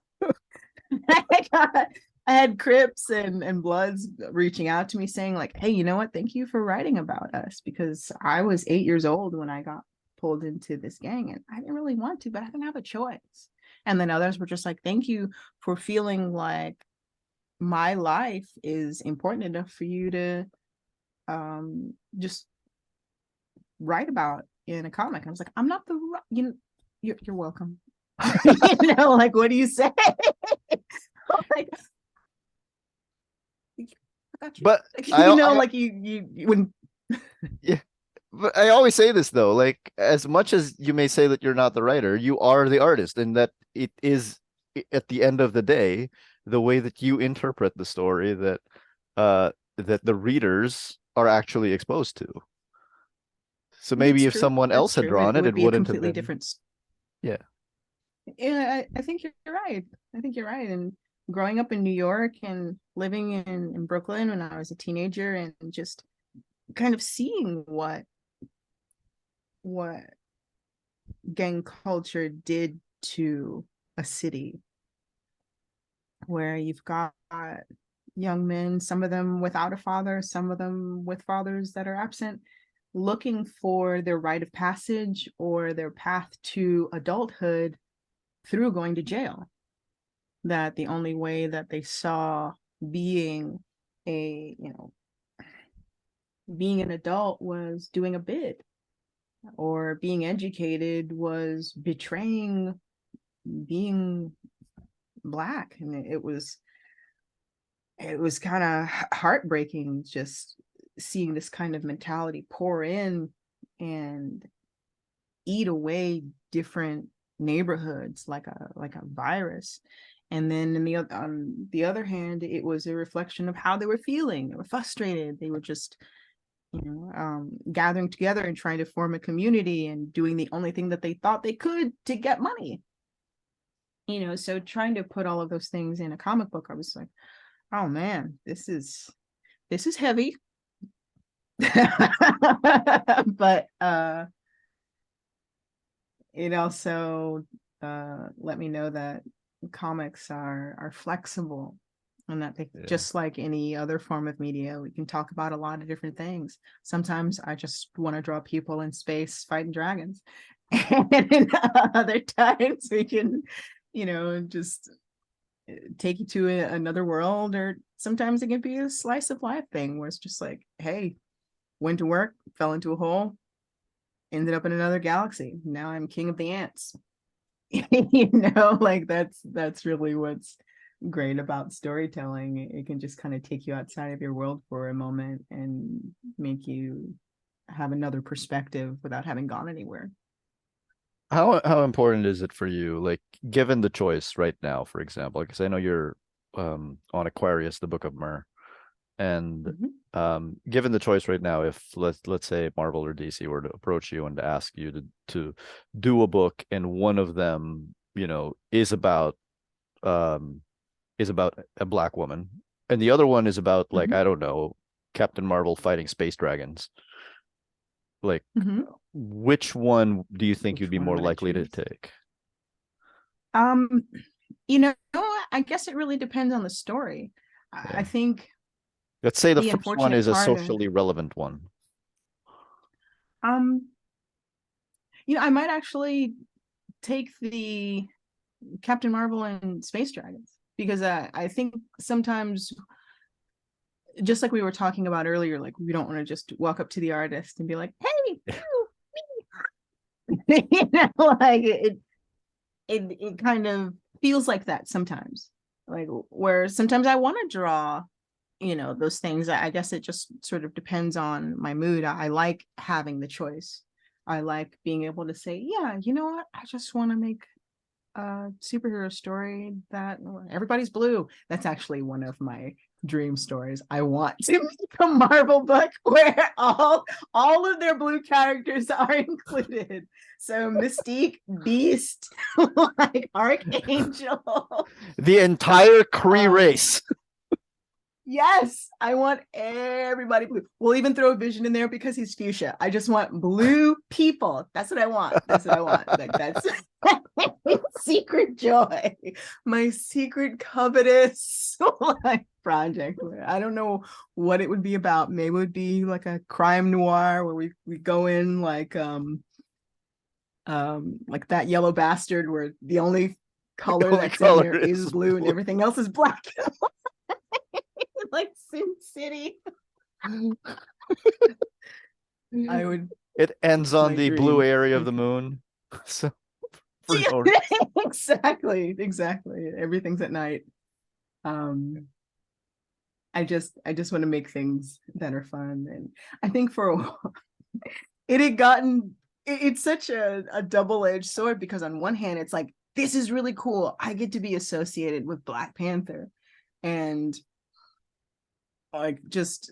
[SPEAKER 1] I had Crips and Bloods reaching out to me saying like, hey, you know what? Thank you for writing about us, because I was 8 years old when I got pulled into this gang and I didn't really want to, but I didn't have a choice. And then others were just like, thank you for feeling like my life is important enough for you to just write about in a comic. And I was like, I'm not the, you're welcome. You know, like, what do you say? Like, I got you.
[SPEAKER 2] But
[SPEAKER 1] like you when
[SPEAKER 2] yeah. But I always say this though, like as much as you may say that you're not the writer, you are the artist, and that it is at the end of the day the way that you interpret the story that that the readers are actually exposed to. So
[SPEAKER 1] That's
[SPEAKER 2] maybe if
[SPEAKER 1] true.
[SPEAKER 2] someone
[SPEAKER 1] That's
[SPEAKER 2] else had
[SPEAKER 1] true. It
[SPEAKER 2] drawn it,
[SPEAKER 1] would
[SPEAKER 2] it
[SPEAKER 1] be a
[SPEAKER 2] wouldn't have
[SPEAKER 1] completely
[SPEAKER 2] been.
[SPEAKER 1] different.
[SPEAKER 2] Yeah.
[SPEAKER 1] Yeah, I think you're right. I think you're right. And growing up in New York and living in Brooklyn when I was a teenager, and just kind of seeing what gang culture did to a city, where you've got young men, some of them without a father, some of them with fathers that are absent, looking for their rite of passage or their path to adulthood through going to jail. That the only way that they saw being a, being an adult was doing a bid, or being educated was betraying being Black. And it was kind of heartbreaking, just seeing this kind of mentality pour in and eat away different neighborhoods like a virus. And then on the other hand, it was a reflection of how they were feeling. They were frustrated. They were just, gathering together and trying to form a community and doing the only thing that they thought they could to get money. So trying to put all of those things in a comic book, I was like, oh man, this is heavy. But it also let me know that comics are flexible, and that they,
[SPEAKER 2] Yeah.
[SPEAKER 1] just like any other form of media, we can talk about a lot of different things. Sometimes I just want to draw people in space fighting dragons, and other times we can, just take you to another world, or sometimes it can be a slice of life thing where it's just like, hey, went to work, fell into a hole, ended up in another galaxy. Now I'm king of the ants. Like that's really what's great about storytelling. It can just kind of take you outside of your world for a moment and make you have another perspective without having gone anywhere.
[SPEAKER 2] How important is it for you, like given the choice right now, for example, because I know you're on Aquarius, the Book of Mer, and
[SPEAKER 1] Mhm.
[SPEAKER 2] given the choice right now, if let's say Marvel or DC were to approach you and to ask you to do a book, and one of them, um is about a black woman, and the other one is about, like,
[SPEAKER 1] Mhm.
[SPEAKER 2] I don't know, Captain Marvel fighting space dragons, like,
[SPEAKER 1] Mhm.
[SPEAKER 2] which one do you think you'd
[SPEAKER 1] Which
[SPEAKER 2] be
[SPEAKER 1] one
[SPEAKER 2] more
[SPEAKER 1] would I
[SPEAKER 2] likely to
[SPEAKER 1] choose?
[SPEAKER 2] take?
[SPEAKER 1] Um, you know, I guess it really depends on the story. I
[SPEAKER 2] Yeah.
[SPEAKER 1] think
[SPEAKER 2] Let's say the
[SPEAKER 1] the
[SPEAKER 2] first one
[SPEAKER 1] unfortunate
[SPEAKER 2] is a
[SPEAKER 1] part of,
[SPEAKER 2] socially relevant one.
[SPEAKER 1] um, I might actually take the Captain Marvel and Space Dragons, because I think sometimes, just like we were talking about earlier, like we don't want to just walk up to the artist and be like, "Hey, like it kind of feels like that sometimes, like where sometimes I want to draw, those things. I guess it just sort of depends on my mood. I like having the choice. I like being able to say, yeah, you know what, I just want to make a superhero story that everybody's blue. That's actually one of my dream stories. I want to make a Marvel book where all of their blue characters are included. So Mystique, Beast, like Archangel.
[SPEAKER 2] The entire Kree
[SPEAKER 1] Um,
[SPEAKER 2] race.
[SPEAKER 1] Yes, I want everybody blue. We'll even throw a Vision in there because he's fuchsia. I just want blue people. That's what I want. That's what I want. Like that's secret joy, my secret covetous like project. I don't know what it would be about. Maybe it would be like a crime noir where we go in like That Yellow Bastard, where the only
[SPEAKER 2] The
[SPEAKER 1] color
[SPEAKER 2] only
[SPEAKER 1] that's in
[SPEAKER 2] color
[SPEAKER 1] there is
[SPEAKER 2] is
[SPEAKER 1] blue and
[SPEAKER 2] blue.
[SPEAKER 1] everything else is black. Like Sin City. I would.
[SPEAKER 2] It ends
[SPEAKER 1] It's
[SPEAKER 2] on
[SPEAKER 1] my
[SPEAKER 2] the blue
[SPEAKER 1] dream.
[SPEAKER 2] area of the moon. So for no reason.
[SPEAKER 1] Exactly. Everything's at night. Um, I just want to make things that are fun, and I think for a while it had gotten. It's such a double-edged sword, because on one hand it's like, this is really cool. I get to be associated with Black Panther, and like just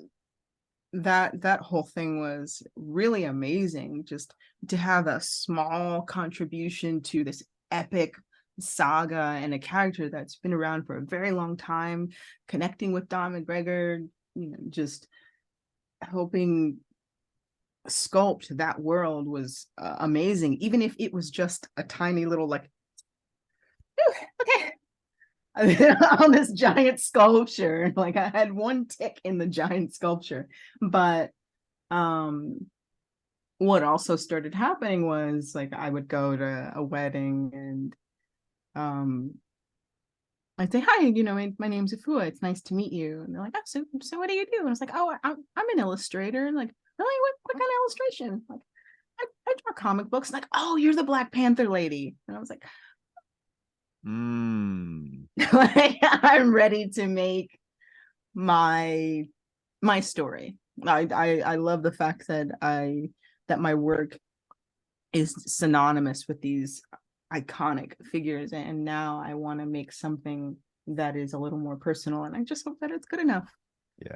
[SPEAKER 1] that whole thing was really amazing, just to have a small contribution to this epic saga and a character that's been around for a very long time, connecting with Don McGregor, just helping sculpt that world was amazing, even if it was just a tiny little like, okay, on this giant sculpture. Like I had one tick in the giant sculpture. But what also started happening was like I would go to a wedding and I'd say, hi, my name's Afua, it's nice to meet you. And they're like, oh, so what do you do? And I was like, oh, I'm an illustrator. And like, really, what kind of illustration? Like, I draw comic books. Like, oh, you're the Black Panther lady. And I was like, like, I'm ready to make my story. I love the fact that my work is synonymous with these iconic figures, and now I want to make something that is a little more personal, and I just hope that it's good enough.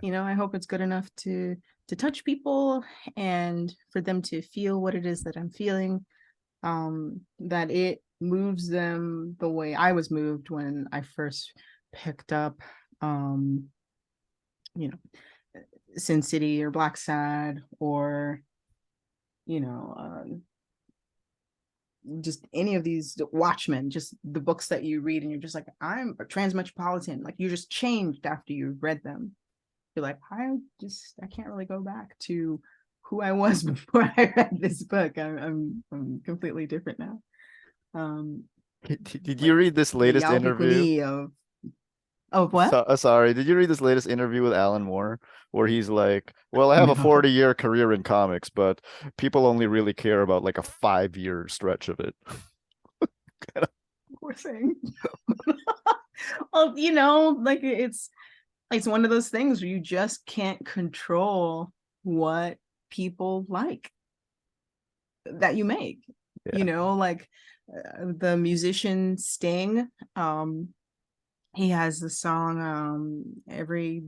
[SPEAKER 2] Yeah.
[SPEAKER 1] I hope it's good enough to touch people and for them to feel what it is that I'm feeling, that it moves them the way I was moved when I first picked up Sin City or Black Sad, or just any of these Watchmen, just the books that you read and you're just like, I'm a Transmetropolitan. Like you're just changed after you've read them. You're like, I can't really go back to who I was before I read this book. I'm completely different now.
[SPEAKER 2] Did you
[SPEAKER 1] Like
[SPEAKER 2] read this
[SPEAKER 1] the
[SPEAKER 2] latest interview?
[SPEAKER 1] Yalhikuni of what?
[SPEAKER 2] Sorry, did you read this latest interview with Alan Moore where he's like, well, I have a
[SPEAKER 1] No.
[SPEAKER 2] 40-year career in comics, but people only really care about like a 5-year stretch of it.
[SPEAKER 1] Poor thing. Well, like it's one of those things where you just can't control what people like that you make.
[SPEAKER 2] Yeah.
[SPEAKER 1] Like the musician Sting, he has the song every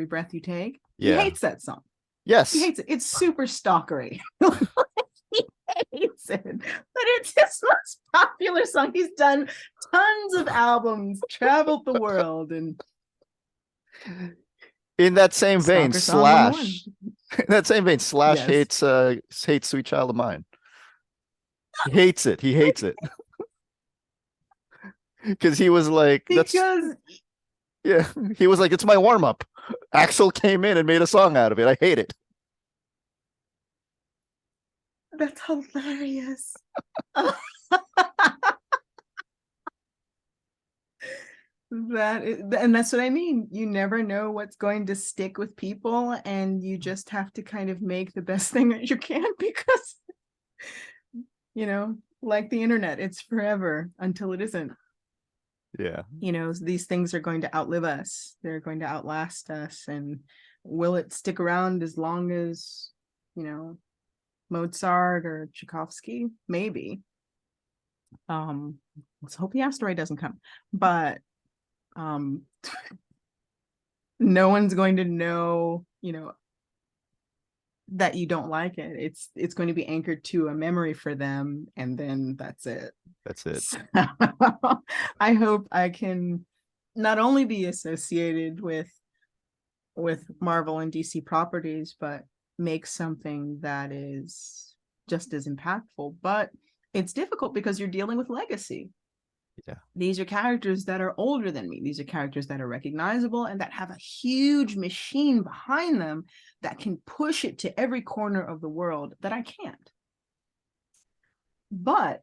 [SPEAKER 1] breath you take. He
[SPEAKER 2] Yeah.
[SPEAKER 1] hates that song. He
[SPEAKER 2] Yes.
[SPEAKER 1] hates it. It's super stalkery. He hates it, but it's his most popular song. He's done tons of albums, traveled the world, and
[SPEAKER 2] In that same vein,
[SPEAKER 1] stalker song number one.
[SPEAKER 2] In that same vein, Slash
[SPEAKER 1] Yes,
[SPEAKER 2] hates Sweet Child of Mine. He hates it. He hates it. Because he was like, that's
[SPEAKER 1] because
[SPEAKER 2] yeah. He was like, it's my warm up. Axel came in and made a song out of it. I hate it.
[SPEAKER 1] that's hilarious. And that's what I mean. You never know what's going to stick with people, and you just have to kind of make the best thing that you can, because like the internet, it's forever until it isn't.
[SPEAKER 2] Yeah.
[SPEAKER 1] These things are going to outlive us. They're going to outlast us. And will it stick around as long as, Mozart or Tchaikovsky? Maybe. Let's hope the asteroid doesn't come. But no one's going to know, that you don't like it. It's going to be anchored to a memory for them, and then that's it.
[SPEAKER 2] That's it.
[SPEAKER 1] So, I hope I can not only be associated with Marvel and DC properties, but make something that is just as impactful. But it's difficult because you're dealing with legacy.
[SPEAKER 2] Yeah.
[SPEAKER 1] These are characters that are older than me. These are characters that are recognizable and that have a huge machine behind them that can push it to every corner of the world that I can't. But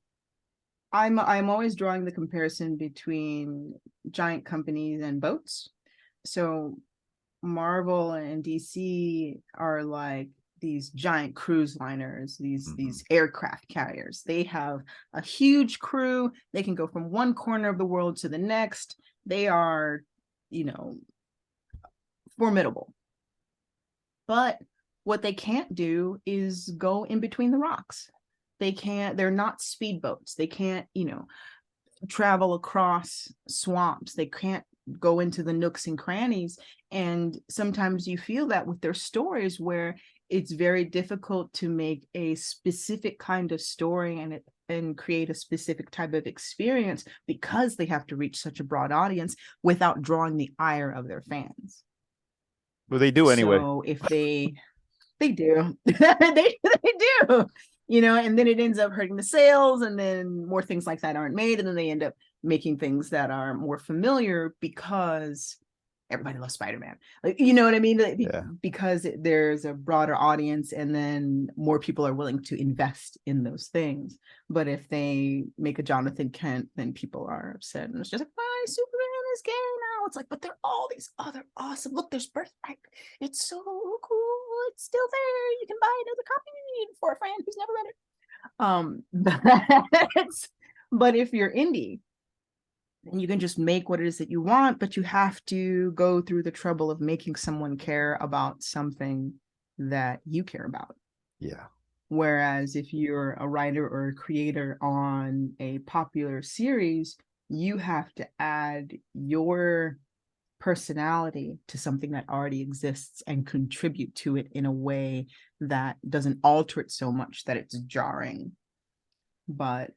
[SPEAKER 1] I'm always drawing the comparison between giant companies and boats. So Marvel and DC are like these giant cruise liners, these aircraft carriers. They have a huge crew. They can go from one corner of the world to the next. They are, formidable. But what they can't do is go in between the rocks. They're not speedboats. They can't, travel across swamps. They can't go into the nooks and crannies. And sometimes you feel that with their stories, where it's very difficult to make a specific kind of story and create a specific type of experience, because they have to reach such a broad audience without drawing the ire of their fans.
[SPEAKER 2] Well, they do anyway.
[SPEAKER 1] So if they do, they do, and then it ends up hurting the sales, and then more things like that aren't made, and then they end up making things that are more familiar because everybody loves Spider-Man. Like, you know what I mean?
[SPEAKER 2] Yeah.
[SPEAKER 1] Because there's a broader audience, and then more people are willing to invest in those things. But if they make a Jonathan Kent, then people are upset, and it's just like, why Superman is gay now? It's like, but there are all these other awesome. Look, there's Birthright. It's so cool. It's still there. You can buy another copy for a friend who's never read it. But if you're indie, and you can just make what it is that you want, but you have to go through the trouble of making someone care about something that you care about.
[SPEAKER 2] Yeah.
[SPEAKER 1] Whereas if you're a writer or a creator on a popular series, you have to add your personality to something that already exists and contribute to it in a way that doesn't alter it so much that it's jarring, but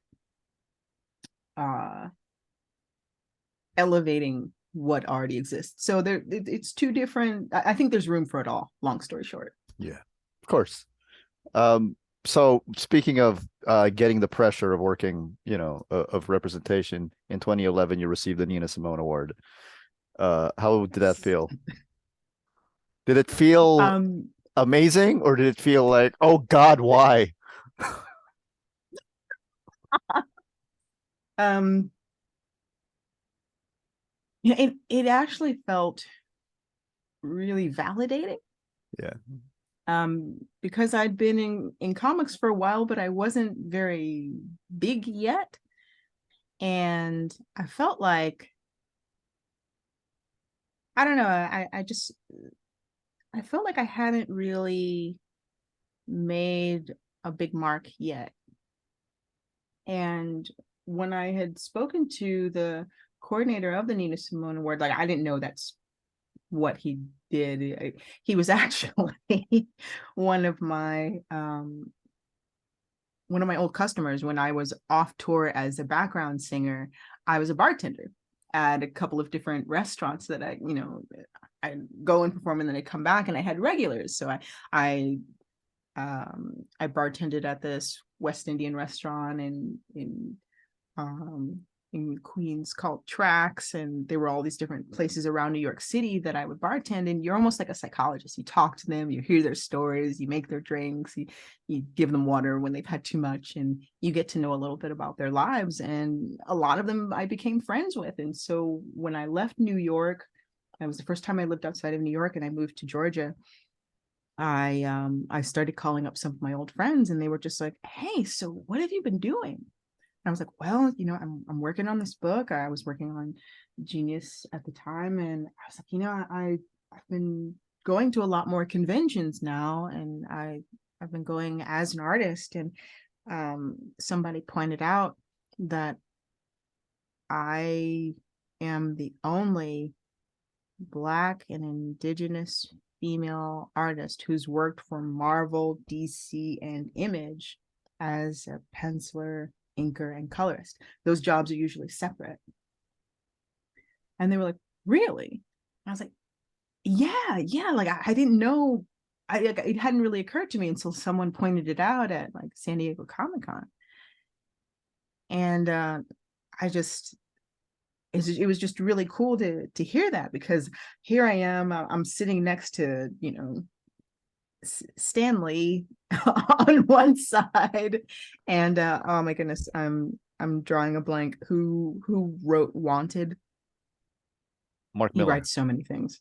[SPEAKER 1] elevating what already exists. So it's two different. I think there's room for it all, long story short.
[SPEAKER 2] Yeah, of course. So speaking of getting the pressure of working, of representation, in 2011 you received the Nina Simone Award. How did that feel? Did it feel amazing, or did it feel like, oh God, why?
[SPEAKER 1] It actually felt really validating.
[SPEAKER 2] Yeah.
[SPEAKER 1] Because I'd been in comics for a while, but I wasn't very big yet. And I felt like, I don't know, I felt like I hadn't really made a big mark yet. And when I had spoken to the coordinator of the Nina Simone Award, like, I didn't know that's what he did. He was actually one of my old customers. When I was off tour as a background singer, I was a bartender at a couple of different restaurants that I go and perform, and then I come back, and I had regulars. So I bartended at this West Indian restaurant in Queens called Tracks, and there were all these different places around New York City that I would bartend. And you're almost like a psychologist. You talk to them, you hear their stories, you make their drinks, you give them water when they've had too much, and you get to know a little bit about their lives. And a lot of them I became friends with. And so when I left New York, it was the first time I lived outside of New York, and I moved to Georgia. I started calling up some of my old friends, and they were just like, hey, so what have you been doing? I was like, well, I'm working on this book. I was working on Genius at the time. And I was like, I've been going to a lot more conventions now, and I've been going as an artist. And somebody pointed out that I am the only Black and Indigenous female artist who's worked for Marvel, DC, and Image as a penciler, inker, and colorist. Those jobs are usually separate. And they were like, really? I was like, yeah. Like, I didn't know. It hadn't really occurred to me until someone pointed it out at like San Diego Comic-Con. And it was just really cool to hear that, because here I am, I'm sitting next to, Stan Lee on one side, and oh my goodness, I'm drawing a blank. Who wrote Wanted?
[SPEAKER 2] Mark
[SPEAKER 1] He
[SPEAKER 2] Miller.
[SPEAKER 1] writes so many things.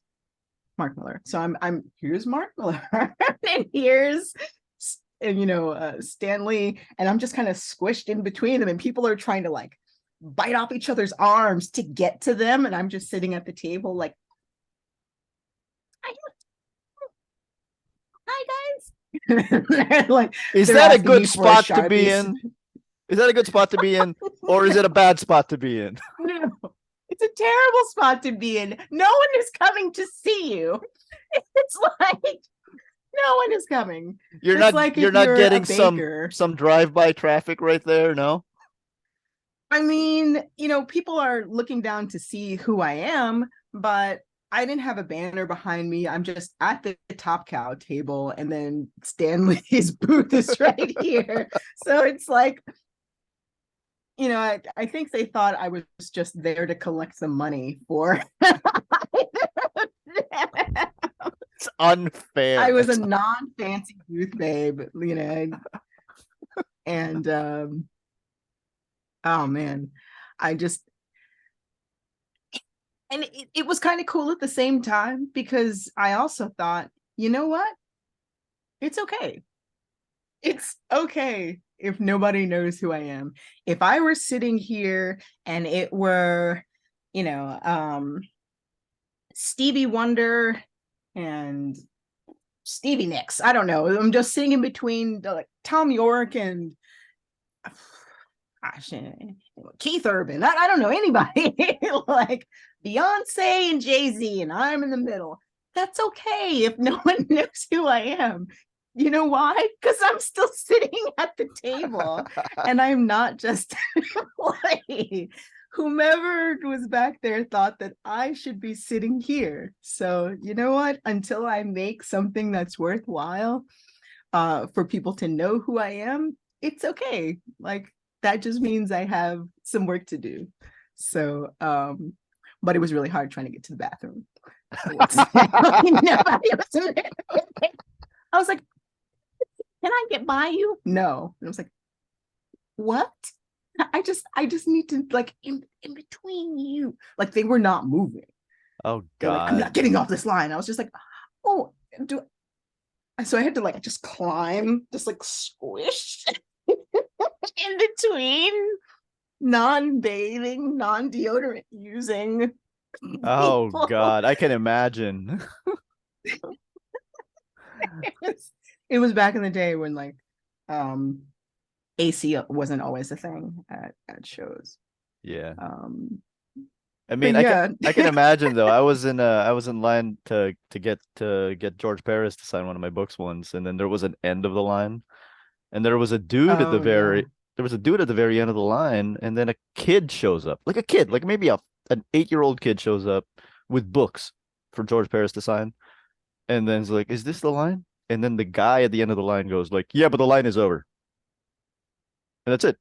[SPEAKER 1] Mark Miller. So I'm here's Mark Miller, and here's Stan Lee, and I'm just kind of squished in between them, and people are trying to like bite off each other's arms to get to them, and I'm just sitting at the table like, hi guys. Like,
[SPEAKER 2] Is
[SPEAKER 1] they're
[SPEAKER 2] that a
[SPEAKER 1] asking me
[SPEAKER 2] good
[SPEAKER 1] for a
[SPEAKER 2] spot to be
[SPEAKER 1] Sharpie.
[SPEAKER 2] in? Is that a good spot to be in, or is it a bad spot to be in?
[SPEAKER 1] No, it's a terrible spot to be in. No one is coming to see you. It's like no one is coming. It's like
[SPEAKER 2] You're
[SPEAKER 1] if
[SPEAKER 2] not
[SPEAKER 1] you're a
[SPEAKER 2] getting
[SPEAKER 1] baker.
[SPEAKER 2] some drive-by traffic right there, no?
[SPEAKER 1] I mean, people are looking down to see who I am, but I didn't have a banner behind me. I'm just at the Top Cow table, and then Stanley's booth is right here. So it's like, I think they thought I was just there to collect some money for.
[SPEAKER 2] It's unfair.
[SPEAKER 1] I was a non-fancy booth babe, and oh man, I just and it was kind of cool at the same time because I also thought, you know what? It's okay. It's okay if nobody knows who I am. If I were sitting here and it were, you know, Stevie Wonder and Stevie Nicks, I don't know. I'm just sitting in between like Tom York and gosh, Keith Urban. I don't know anybody like Beyonce and Jay-Z, and I'm in the middle. That's okay if no one knows who I am. You know why? Because I'm still sitting at the table and I'm not just like whomever was back there thought that I should be sitting here. So you know what? Until I make something that's worthwhile for people to know who I am, it's okay. Like that just means I have some work to do. So, but it was really hard trying to get to the bathroom. I was like, can I get by you? No. And I was like, what? I just need to like in between you. Like they were not moving.
[SPEAKER 2] Oh
[SPEAKER 1] They're like, I'm not
[SPEAKER 2] God.
[SPEAKER 1] getting off this line. I was just like, oh, so I had to like just climb, just like squish in between non-bathing, non-deodorant using
[SPEAKER 2] Oh
[SPEAKER 1] people.
[SPEAKER 2] God. I can imagine.
[SPEAKER 1] It was back in the day when like AC wasn't always a thing at shows.
[SPEAKER 2] Yeah.
[SPEAKER 1] Um
[SPEAKER 2] I
[SPEAKER 1] but
[SPEAKER 2] mean,
[SPEAKER 1] yeah.
[SPEAKER 2] I can imagine though. I was in line to get George Paris to sign one of my books once, and then there was an end of the line, and
[SPEAKER 1] Oh yeah.
[SPEAKER 2] there was a dude at the very end of the line, and then a kid shows up, like a kid, like maybe an 8-year-old kid shows up with books for George Paris to sign, and then it's like, is this the line? And then the guy at the end of the line goes like, yeah, but the line is over, and that's it.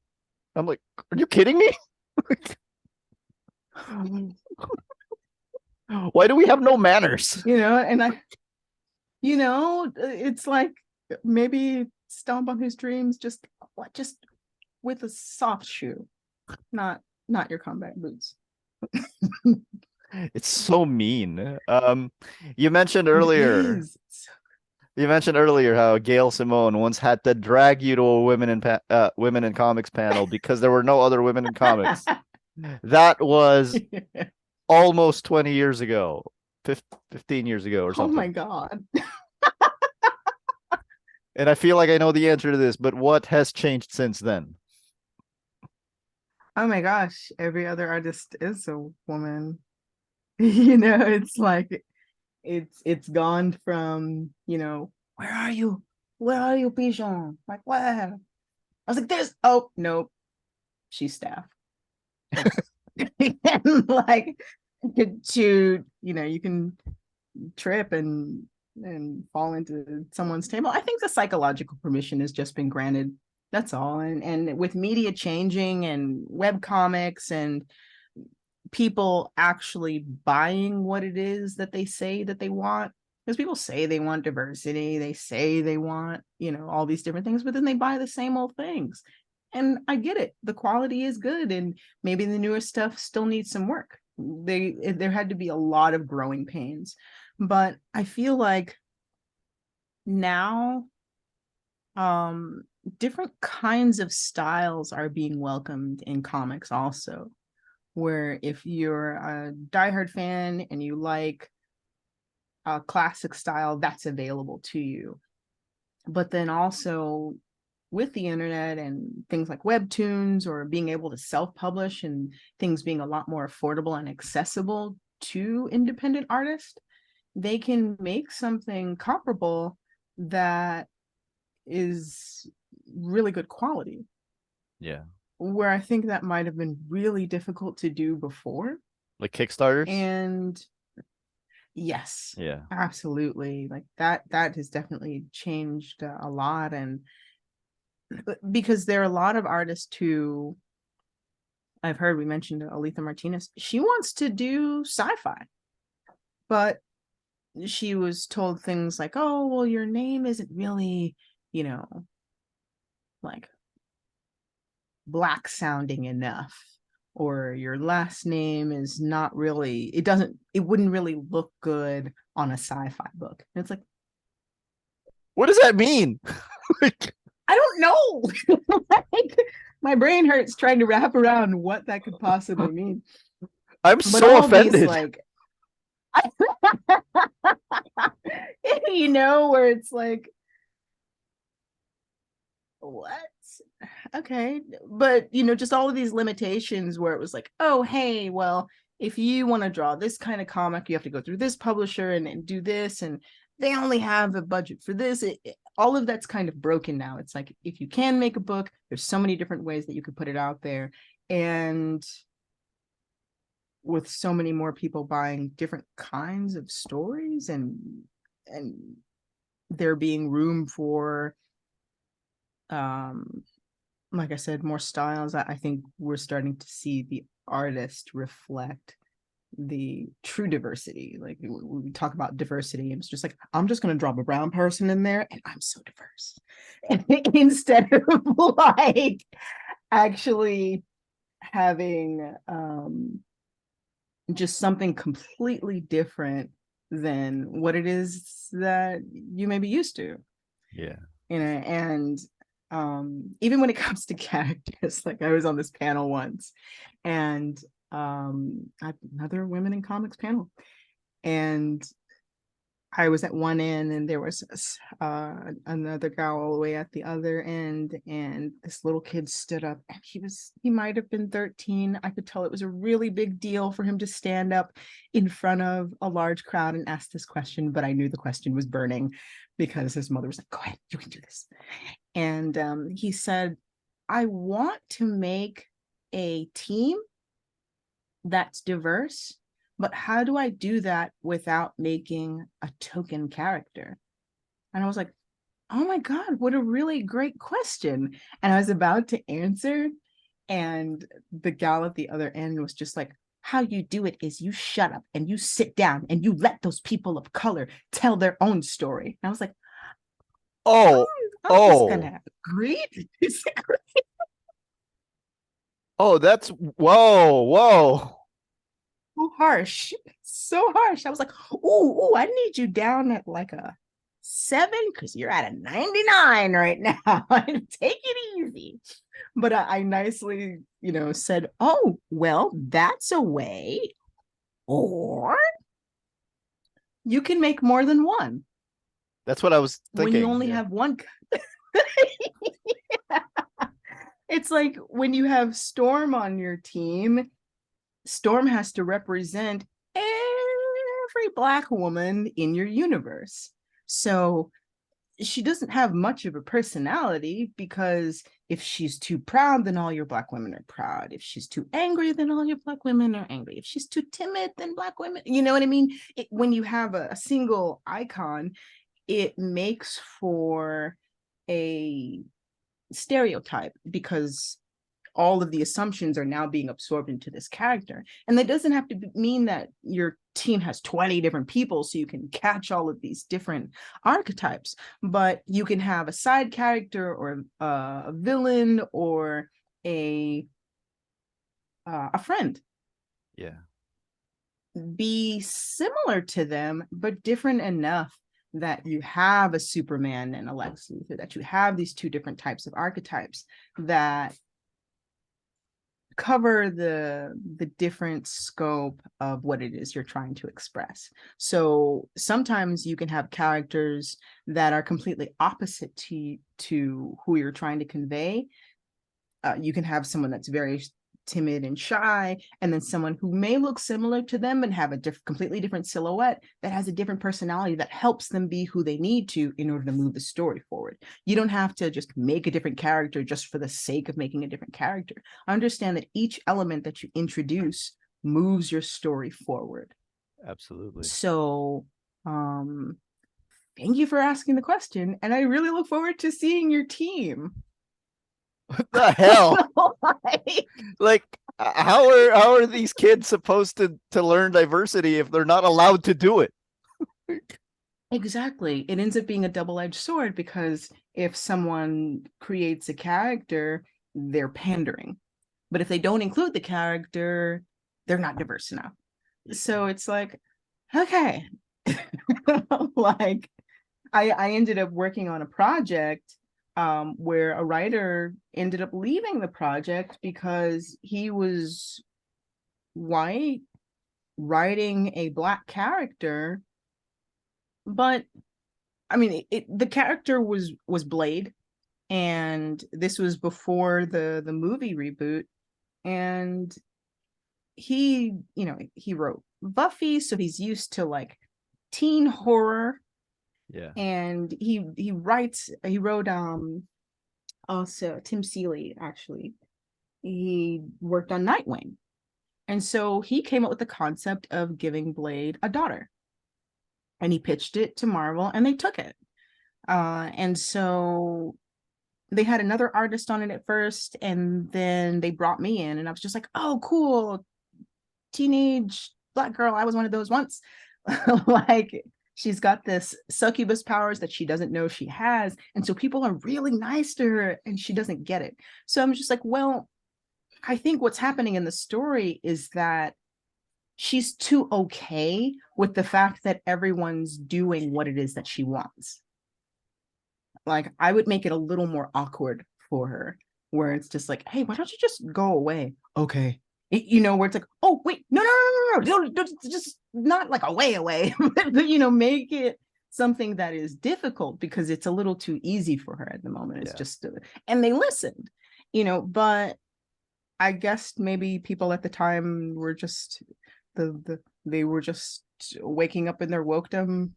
[SPEAKER 2] I'm like, are you kidding me? Why do we have no manners?
[SPEAKER 1] And it's like maybe stomp on his dreams, just with a soft shoe, not your combat boots.
[SPEAKER 2] It's so mean. You mentioned
[SPEAKER 1] It
[SPEAKER 2] earlier,
[SPEAKER 1] is.
[SPEAKER 2] how Gail Simone once had to drag you to a women in comics panel because there were no other women in comics. That was almost 20 years ago, 15 years ago or
[SPEAKER 1] Oh my
[SPEAKER 2] something.
[SPEAKER 1] God.
[SPEAKER 2] And I feel like I know the answer to this, but what has changed since then?
[SPEAKER 1] Oh my gosh. Every other artist is a woman. It's like it's gone from, where are you? Where are you, Pigeon? Like, where? I was like, there's nope, she's staff. And like to, you can trip and fall into someone's table. I think the psychological permission has just been granted. That's all. And with media changing and web comics and people actually buying what it is that they say that they want, because people say they want diversity, they say they want, all these different things, but then they buy the same old things. And I get it, the quality is good, and maybe the newer stuff still needs some work. There had to be a lot of growing pains, but I feel like now different kinds of styles are being welcomed in comics also, where if you're a diehard fan and you like a classic style, that's available to you. But then also with the internet and things like webtoons or being able to self-publish and things being a lot more affordable and accessible to independent artists, they can make something comparable that is really good quality.
[SPEAKER 2] Yeah.
[SPEAKER 1] Where I think that might have been really difficult to do before.
[SPEAKER 2] Like Kickstarters?
[SPEAKER 1] And yes,
[SPEAKER 2] Yeah.
[SPEAKER 1] absolutely. Like that has definitely changed a lot. And because there are a lot of artists who I've heard, we mentioned Aletha Martinez, she wants to do sci-fi, but she was told things like, oh, well, your name isn't really, you know, like black sounding enough, or your last name is not really, it wouldn't really look good on a sci-fi book. And it's like,
[SPEAKER 2] What does that mean? Like,
[SPEAKER 1] I don't know. Like, my brain hurts trying to wrap around what that could possibly mean.
[SPEAKER 2] I'm
[SPEAKER 1] But
[SPEAKER 2] so
[SPEAKER 1] all these,
[SPEAKER 2] offended.
[SPEAKER 1] like, you know, where it's like, what? Okay. But, you know, just all of these limitations where it was like, oh, hey, well, if you want to draw this kind of comic, you have to go through this publisher and do this. And they only have a budget for this. All of that's kind of broken now. It's like, if you can make a book, there's so many different ways that you could put it out there. And with so many more people buying different kinds of stories and there being room for like I said, more styles, I think we're starting to see the artist reflect the true diversity. Like we talk about diversity, and it's just like, I'm just going to drop a brown person in there and I'm so diverse. Instead of like actually having just something completely different than what it is that you may be used to.
[SPEAKER 2] Yeah.
[SPEAKER 1] You know, and even when it comes to characters, like I was on this panel once, and another women in comics panel, and I was at one end and there was another guy all the way at the other end, and this little kid stood up, and he might have been 13. I could tell it was a really big deal for him to stand up in front of a large crowd and ask this question, but I knew the question was burning because his mother was like, go ahead, you can do this. And he said, I want to make a team that's diverse, but how do I do that without making a token character? And I was like, oh my God, what a really great question. And I was about to answer, and the gal at the other end was just like, how you do it is you shut up and you sit down and you let those people of color tell their own story. And I was like,
[SPEAKER 2] Oh,
[SPEAKER 1] I'm just
[SPEAKER 2] oh,
[SPEAKER 1] gonna agree to disagree.
[SPEAKER 2] oh, that's whoa, whoa.
[SPEAKER 1] So harsh, so harsh. I was like, ooh, I need you down at like a 7 because you're at a 99 right now. Take it easy. But I nicely, you know, said, oh, well, that's a way. Or you can make more than one
[SPEAKER 2] That's what I was
[SPEAKER 1] when you
[SPEAKER 2] thinking.
[SPEAKER 1] only
[SPEAKER 2] Yeah.
[SPEAKER 1] have one. It's like when you have Storm on your team, Storm has to represent every Black woman in your universe. So she doesn't have much of a personality, because if she's too proud, then all your Black women are proud. If she's too angry, then all your Black women are angry. If she's too timid, then Black women, you know what I mean? When you have a single icon, it makes for a stereotype, because all of the assumptions are now being absorbed into this character. And that doesn't have to mean that your team has 20 different people so you can catch all of these different archetypes, but you can have a side character or a villain or a friend
[SPEAKER 2] Yeah.
[SPEAKER 1] be similar to them, but different enough that you have a Superman and a Lex Luthor, that you have these two different types of archetypes that cover the different scope of what it is you're trying to express. So sometimes you can have characters that are completely opposite to who you're trying to convey. You can have someone that's very timid and shy, and then someone who may look similar to them and have a completely different silhouette that has a different personality that helps them be who they need to in order to move the story forward. You don't have to just make a different character just for the sake of making a different character. Understand that each element that you introduce moves your story forward.
[SPEAKER 2] Absolutely.
[SPEAKER 1] So thank you for asking the question, and I really look forward to seeing your team.
[SPEAKER 2] What the hell? Like, how are these kids supposed to learn diversity if they're not allowed to do it?
[SPEAKER 1] Exactly. It ends up being a double-edged sword, because if someone creates a character, they're pandering. But if they don't include the character, they're not diverse enough. So it's like, okay. Like, I ended up working on a project where a writer ended up leaving the project because he was white, writing a Black character. But I mean, the character was Blade, and this was before the movie reboot. And he, he wrote Buffy, so he's used to like teen horror.
[SPEAKER 2] Yeah.
[SPEAKER 1] And he wrote also Tim Seeley, actually. He worked on Nightwing. And so he came up with the concept of giving Blade a daughter. And he pitched it to Marvel, and they took it. And so they had another artist on it at first, and then they brought me in, and I was just like, oh, cool. Teenage Black girl. I was one of those once. Like, she's got this succubus powers that she doesn't know she has. And so people are really nice to her, and she doesn't get it. So I'm just like, well, I think what's happening in the story is that she's too okay with the fact that everyone's doing what it is that she wants. Like, I would make it a little more awkward for her, where it's just like, hey, why don't you just go away? Okay. Where it's like, oh, wait, no, don't, just not like away, but, make it something that is difficult, because it's a little too easy for her at the moment. It's just, and they listened, but I guess maybe people at the time were just, they were just waking up in their wokedom.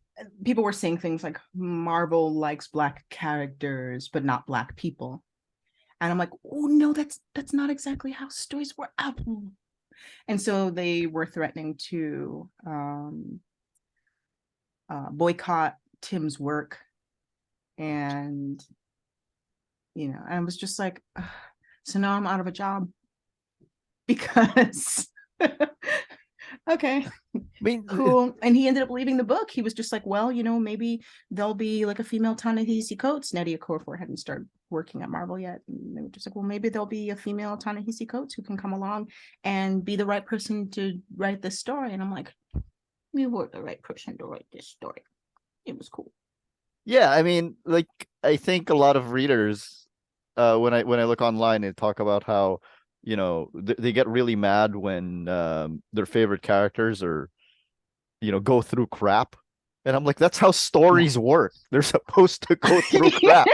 [SPEAKER 1] People were saying things like, Marvel likes Black characters, but not Black people. And I'm like, oh no, that's not exactly how stories work. And so they were threatening to boycott Tim's work. And, I was just like, ugh. So now I'm out of a job because okay.
[SPEAKER 2] I mean,
[SPEAKER 1] cool. And he ended up leaving the book. He was just like, well, maybe there'll be like a female Ta-Nehisi Coates. Nadia Okorafor hadn't started working at Marvel yet. And they were just like, well, maybe there'll be a female Ta-Nehisi Coates who can come along and be the right person to write this story. And I'm like, you were the right person to write this story. It was cool.
[SPEAKER 2] Yeah, I mean, like, I think a lot of readers, when I look online and talk about how, they get really mad when their favorite characters are, go through crap. And I'm like, that's how stories work. They're supposed to go through crap.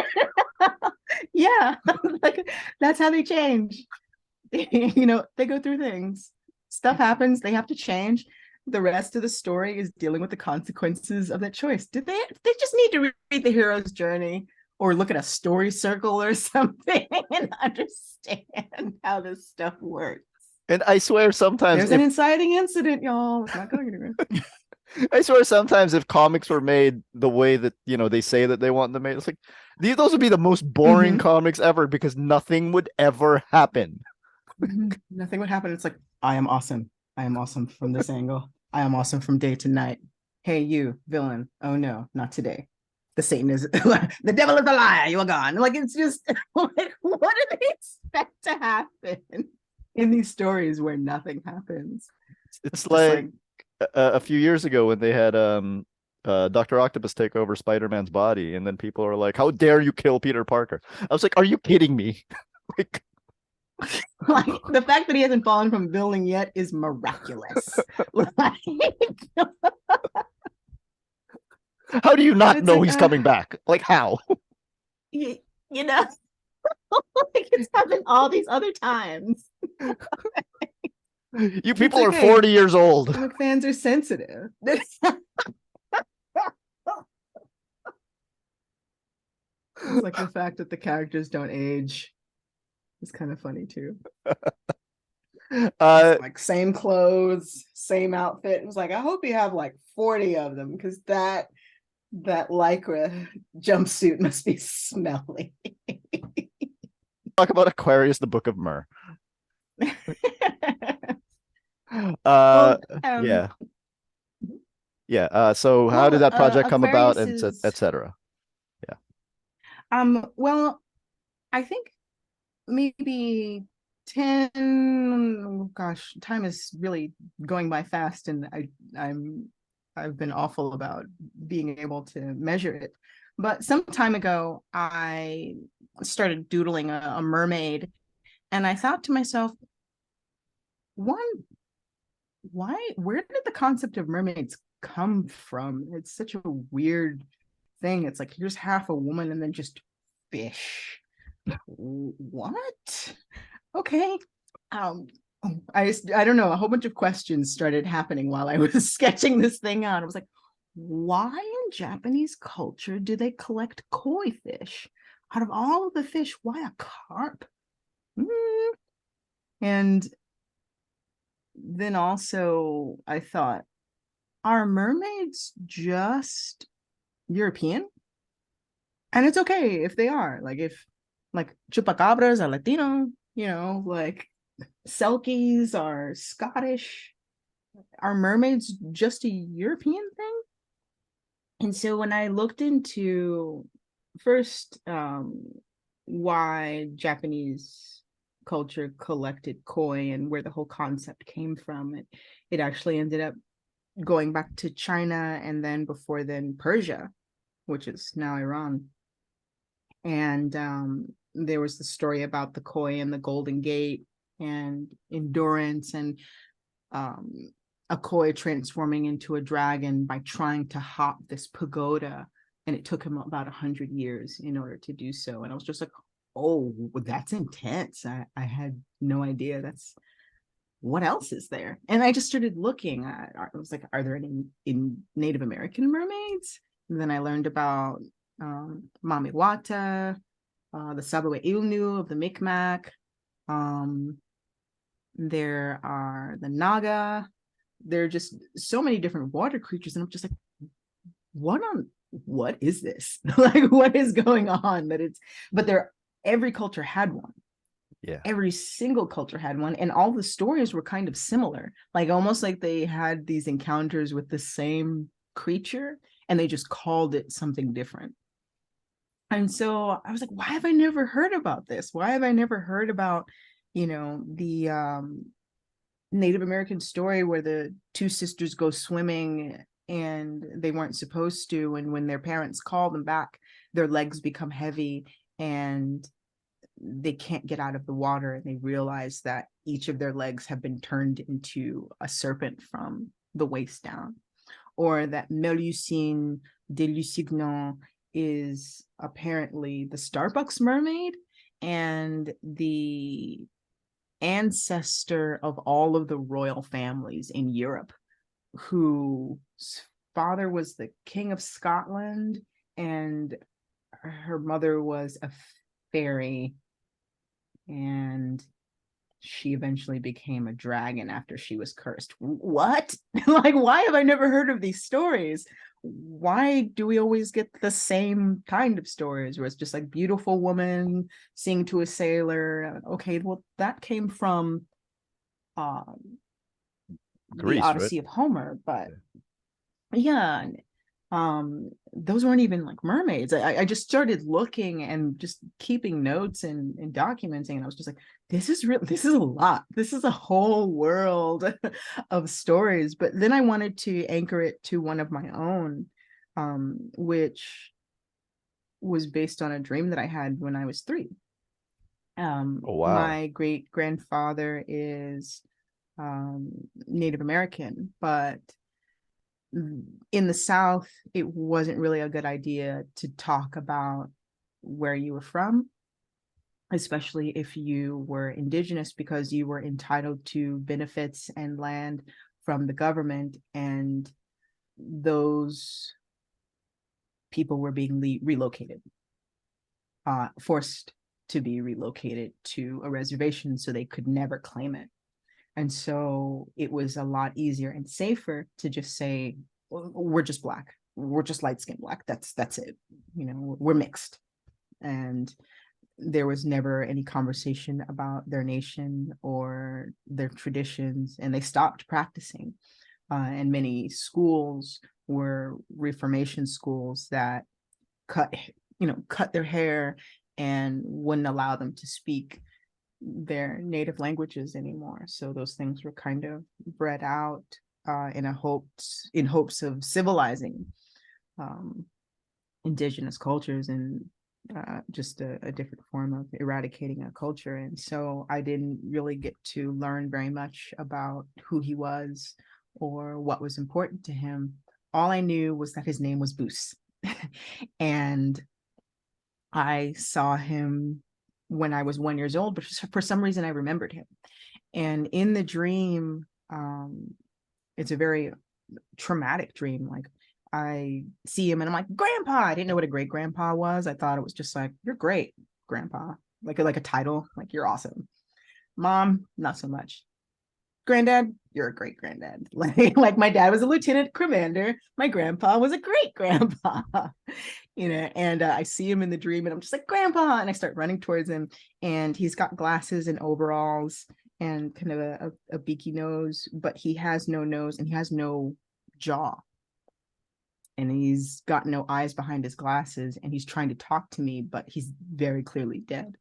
[SPEAKER 1] Yeah, like, that's how they change. They go through things. Stuff happens. They have to change. The rest of the story is dealing with the consequences of that choice. They just need to read the hero's journey or look at a story circle or something and understand how this stuff works.
[SPEAKER 2] And I swear sometimes
[SPEAKER 1] there's an inciting incident, y'all. It's not going anywhere.
[SPEAKER 2] I swear sometimes if comics were made the way that, they say that they want them made, it's like, those would be the most boring comics ever, because nothing would ever happen.
[SPEAKER 1] Nothing would happen. It's like, I am awesome. I am awesome from this angle. I am awesome from day to night. Hey, you, villain. Oh no, not today. The Satan is the devil is a liar. You are gone. Like, it's just like, what do they expect to happen in these stories where nothing happens?
[SPEAKER 2] It's like a few years ago when they had Dr. Octopus take over Spider-Man's body, and then people are like, how dare you kill Peter Parker? I was like, are you kidding me? Like,
[SPEAKER 1] Like the fact that he hasn't fallen from a building yet is miraculous. Like,
[SPEAKER 2] How do you not
[SPEAKER 1] it's
[SPEAKER 2] know
[SPEAKER 1] like
[SPEAKER 2] he's coming back? Like how?
[SPEAKER 1] you, you know, like it's happened all these other times.
[SPEAKER 2] You
[SPEAKER 1] It's
[SPEAKER 2] people
[SPEAKER 1] like,
[SPEAKER 2] are
[SPEAKER 1] hey,
[SPEAKER 2] 40 years old.
[SPEAKER 1] comic fans are sensitive. It's like the fact that the characters don't age is kind of funny too.
[SPEAKER 2] Uh,
[SPEAKER 1] It's like same clothes, same outfit. It was like, I hope you have like 40 of them because that lycra jumpsuit must be smelly.
[SPEAKER 2] talk about Aquarius, the Book of Mer. Uh,
[SPEAKER 1] Well,
[SPEAKER 2] yeah, yeah. So how did
[SPEAKER 1] well,
[SPEAKER 2] that project come about,
[SPEAKER 1] Aquarius
[SPEAKER 2] and
[SPEAKER 1] is
[SPEAKER 2] etc. Yeah.
[SPEAKER 1] well, I think maybe 10, oh gosh, time is really going by fast, and I've been awful about being able to measure it. But some time ago, I started doodling a mermaid, and I thought to myself, one, where did the concept of mermaids come from? It's such a weird thing. It's like here's half a woman and then just fish. What? Okay. Um, I don't know. A whole bunch of questions started happening while I was sketching this thing out. I was like, why in Japanese culture do they collect koi fish? Out of all of the fish, why a carp? Mm. And then also I thought, are mermaids just European? And it's okay if they are. Like if like chupacabras are Latino, like selkies are Scottish. Are mermaids just a European thing? And so when I looked into first why Japanese culture collected koi and where the whole concept came from, it actually ended up going back to China and then before then Persia, which is now Iran. And there was the story about the koi and the Golden Gate and endurance and um, a koi transforming into a dragon by trying to hop this pagoda, and it took him about 100 years in order to do so. And I was just like, oh, that's intense. I had no idea. That's what else is there? And I just started looking at, I was like, are there any in Native American mermaids? And then I learned about Mamiwata, the Sabawe Ilnu of the Micmac. Um, there are the Naga. There are just so many different water creatures. And I'm just like, what is this? Like, what is going on? But every culture had one.
[SPEAKER 2] Yeah.
[SPEAKER 1] Every single culture had one. And all the stories were kind of similar, like almost like they had these encounters with the same creature and they just called it something different. And so I was like, why have I never heard about this? Why have I never heard about, the Native American story where the two sisters go swimming and they weren't supposed to. And when their parents call them back, their legs become heavy and they can't get out of the water. And they realize that each of their legs have been turned into a serpent from the waist down. Or that Melusine de Lusignan is apparently the Starbucks mermaid and the ancestor of all of the royal families in Europe, whose father was the King of Scotland and her mother was a fairy, and she eventually became a dragon after she was cursed. What? Like, why have I never heard of these stories? Why do we always get the same kind of stories where it's just like beautiful woman sing to a sailor? Okay, well, that came from the
[SPEAKER 2] Greece, right?
[SPEAKER 1] Odyssey of Homer, but yeah, those weren't even like mermaids. I just started looking and just keeping notes and documenting, and I was just like, this is a lot. This is a whole world of stories. But then I wanted to anchor it to one of my own, which was based on a dream that I had when I was 3.
[SPEAKER 2] Oh wow.
[SPEAKER 1] My great grandfather is Native American, but in the South, it wasn't really a good idea to talk about where you were from, especially if you were indigenous, because you were entitled to benefits and land from the government, and those people were being relocated, forced to be relocated to a reservation so they could never claim it. And so it was a lot easier and safer to just say, we're just black. We're just light skinned black. That's it. You know, we're mixed. And there was never any conversation about their nation or their traditions, and they stopped practicing. And many schools were Reformation schools that cut their hair and wouldn't allow them to speak their native languages anymore. So those things were kind of bred out in hopes of civilizing um, indigenous cultures, and just a different form of eradicating a culture. And so I didn't really get to learn very much about who he was or what was important to him. All I knew was that his name was Boos. And I saw him when I was 1 year old, but for some reason I remembered him. And in the dream, it's a very traumatic dream. Like, I see him and I'm like, Grandpa. I didn't know what a great grandpa was. I thought it was just like, you're great, Grandpa. Like a title, like you're awesome. Mom, not so much. Granddad, you're a great granddad. Like my dad was a lieutenant commander. My grandpa was a great grandpa. And I see him in the dream and I'm just like, Grandpa. And I start running towards him, and he's got glasses and overalls and kind of a beaky nose, but he has no nose and he has no jaw. And he's got no eyes behind his glasses, and he's trying to talk to me, but he's very clearly dead.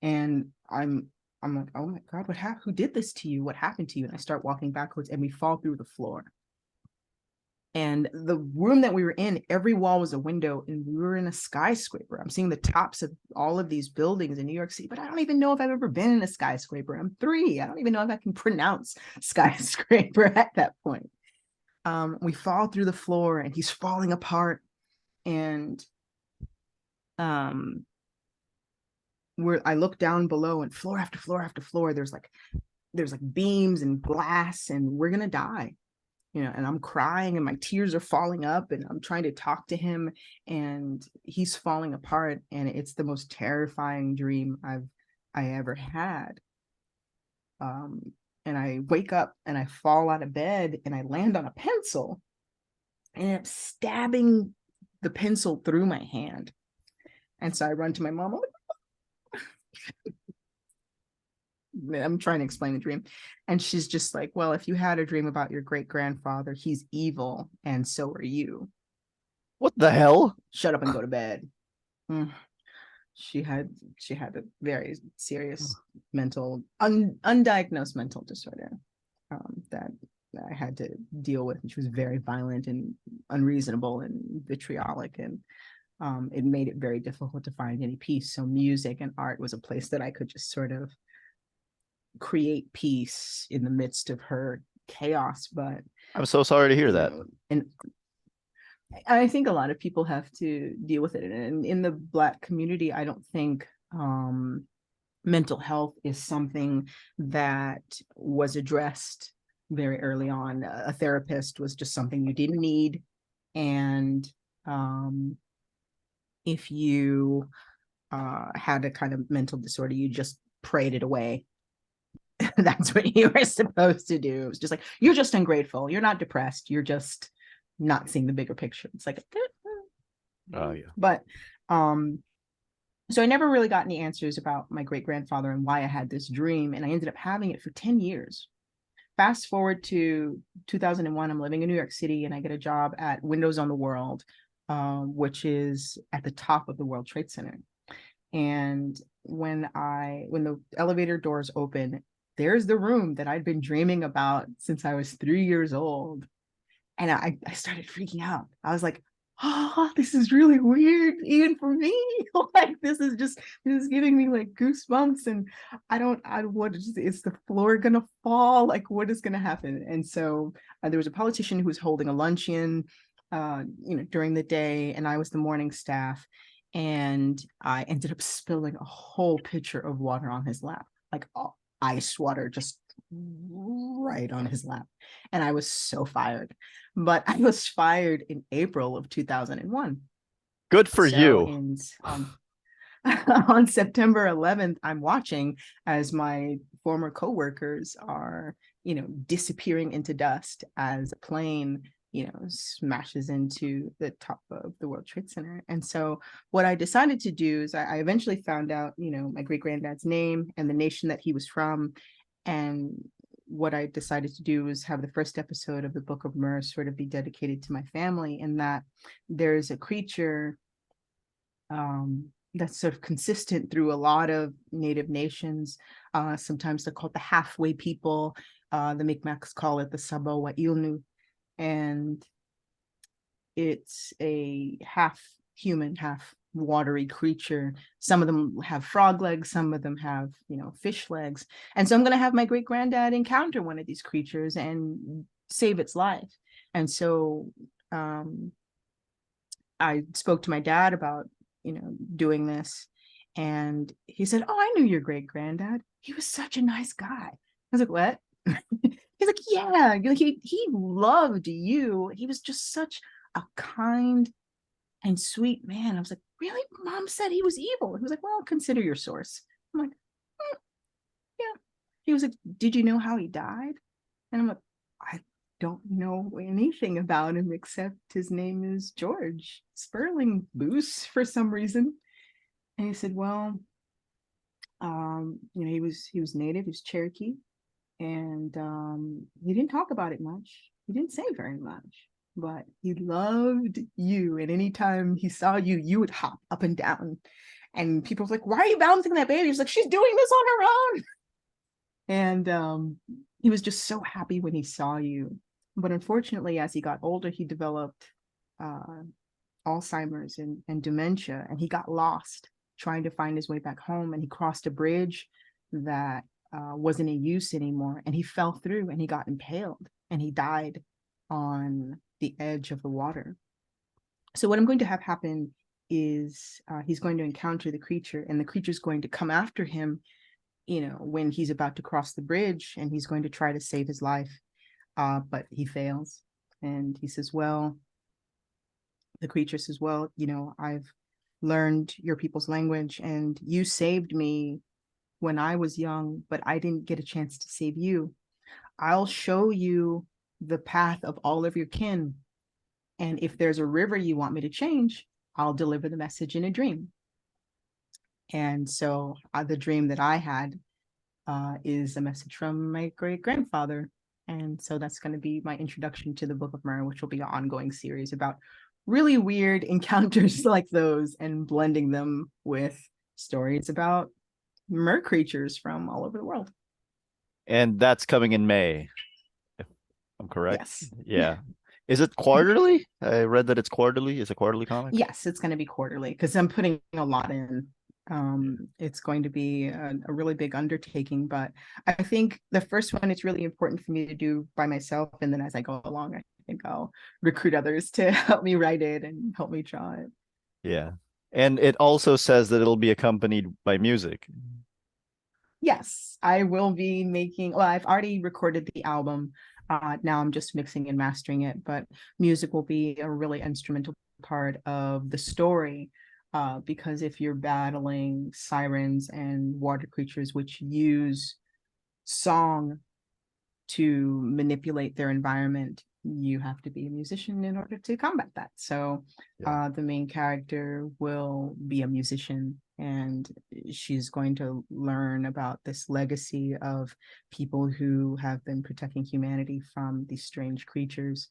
[SPEAKER 1] And I'm like, oh my God, who did this to you? What happened to you? And I start walking backwards, and we fall through the floor. And the room that we were in, every wall was a window, and we were in a skyscraper. I'm seeing the tops of all of these buildings in New York City, but I don't even know if I've ever been in a skyscraper. I'm 3. I don't even know if I can pronounce skyscraper at that point. We fall through the floor, and he's falling apart. And I look down below, and floor after floor after floor, there's like beams and glass, and we're gonna die. And I'm crying, and my tears are falling up, and I'm trying to talk to him, and he's falling apart. And it's the most terrifying dream I ever had. And I wake up, and I fall out of bed, and I land on a pencil, and I'm stabbing the pencil through my hand. And so I run to my mom. I'm trying to explain the dream. And she's just like, well, if you had a dream about your great grandfather, he's evil, and so are you.
[SPEAKER 2] What the hell?
[SPEAKER 1] Shut up and go to bed. She had a very serious mental, undiagnosed mental disorder that I had to deal with. And she was very violent and unreasonable and vitriolic, and it made it very difficult to find any peace. So music and art was a place that I could just sort of create peace in the midst of her chaos. But
[SPEAKER 2] I'm so sorry to hear that.
[SPEAKER 1] And I think a lot of people have to deal with it. And in the Black community, I don't think mental health is something that was addressed very early on. A therapist was just something you didn't need. And if you had a kind of mental disorder, you just prayed it away. That's what you were supposed to do. It was just like, you're just ungrateful. You're not depressed. You're just not seeing the bigger picture. It's like,
[SPEAKER 2] oh yeah.
[SPEAKER 1] But so I never really got any answers about my great grandfather and why I had this dream, and I ended up having it for 10 years. Fast forward to 2001, I'm living in New York City, and I get a job at Windows on the World, which is at the top of the World Trade Center. And when the elevator doors open, there's the room that I'd been dreaming about since I was 3 years old. And I started freaking out. I was like, oh, this is really weird, even for me. Like this is giving me like goosebumps, and what is the floor gonna fall? Like what is gonna happen? And so there was a politician who was holding a luncheon, during the day, and I was the morning staff, and I ended up spilling a whole pitcher of water on his lap, like ice water, just right on his lap, and I was so fired. But I was fired in April of 2001.
[SPEAKER 2] Good for
[SPEAKER 1] So
[SPEAKER 2] you.
[SPEAKER 1] on September 11th, I'm watching as my former coworkers are, disappearing into dust as a plane, smashes into the top of the World Trade Center. And so what I decided to do is I eventually found out, my great granddad's name and the nation that he was from. And what I decided to do was have the first episode of the Book of Mer sort of be dedicated to my family, in that there's a creature that's sort of consistent through a lot of native nations. Sometimes they're called the halfway people. The Mi'kmaq call it the Sabawa Ilnu, and it's a half human, half watery creature. Some of them have frog legs, some of them have, fish legs. And so I'm going to have my great granddad encounter one of these creatures and save its life. And so I spoke to my dad about, doing this. And he said, "Oh, I knew your great granddad. He was such a nice guy." I was like, "What?" He's like, "Yeah, he loved you. He was just such a kind and sweet man." I was like, "Really? Mom said he was evil." He was like, "Well, consider your source." I'm like, "Yeah." He was like, "Did you know how he died?" And I'm like, "I don't know anything about him except his name is George Sperling Boos for some reason." And he said, "Well, he was native, he was Cherokee, and he didn't talk about it much. He didn't say very much, but he loved you. And anytime he saw you, you would hop up and down. And people were like, 'Why are you bouncing that baby?' He's like, 'She's doing this on her own.'" And he was just so happy when he saw you. But unfortunately, as he got older, he developed uh, Alzheimer's and dementia, and he got lost trying to find his way back home. And he crossed a bridge that wasn't in use anymore, and he fell through and he got impaled and he died on the edge of the water. So what I'm going to have happen is he's going to encounter the creature, and the creature's going to come after him, when he's about to cross the bridge, and he's going to try to save his life, but he fails. And he says, "Well," the creature says, "Well, I've learned your people's language, and you saved me when I was young, but I didn't get a chance to save you. I'll show you the path of all of your kin. And if there's a river you want me to change, I'll deliver the message in a dream." And so the dream that I had is a message from my great grandfather. And so that's going to be my introduction to the Book of Mer, which will be an ongoing series about really weird encounters like those, and blending them with stories about mer creatures from all over the world.
[SPEAKER 2] And that's coming in May, if I'm correct.
[SPEAKER 1] Yes.
[SPEAKER 2] Yeah. Is it quarterly? I read that it's quarterly. It's a quarterly comic.
[SPEAKER 1] Yes, it's going to be quarterly because I'm putting a lot in. It's going to be a really big undertaking, but I think the first one, it's really important for me to do by myself. And then as I go along, I think I'll recruit others to help me write it and help me draw it.
[SPEAKER 2] Yeah. And it also says that it'll be accompanied by music.
[SPEAKER 1] Yes, I will be making, well, I've already recorded the album. Now I'm just mixing and mastering it, but music will be a really instrumental part of the story. Because if you're battling sirens and water creatures, which use song to manipulate their environment, you have to be a musician in order to combat that. So the main character will be a musician, and she's going to learn about this legacy of people who have been protecting humanity from these strange creatures,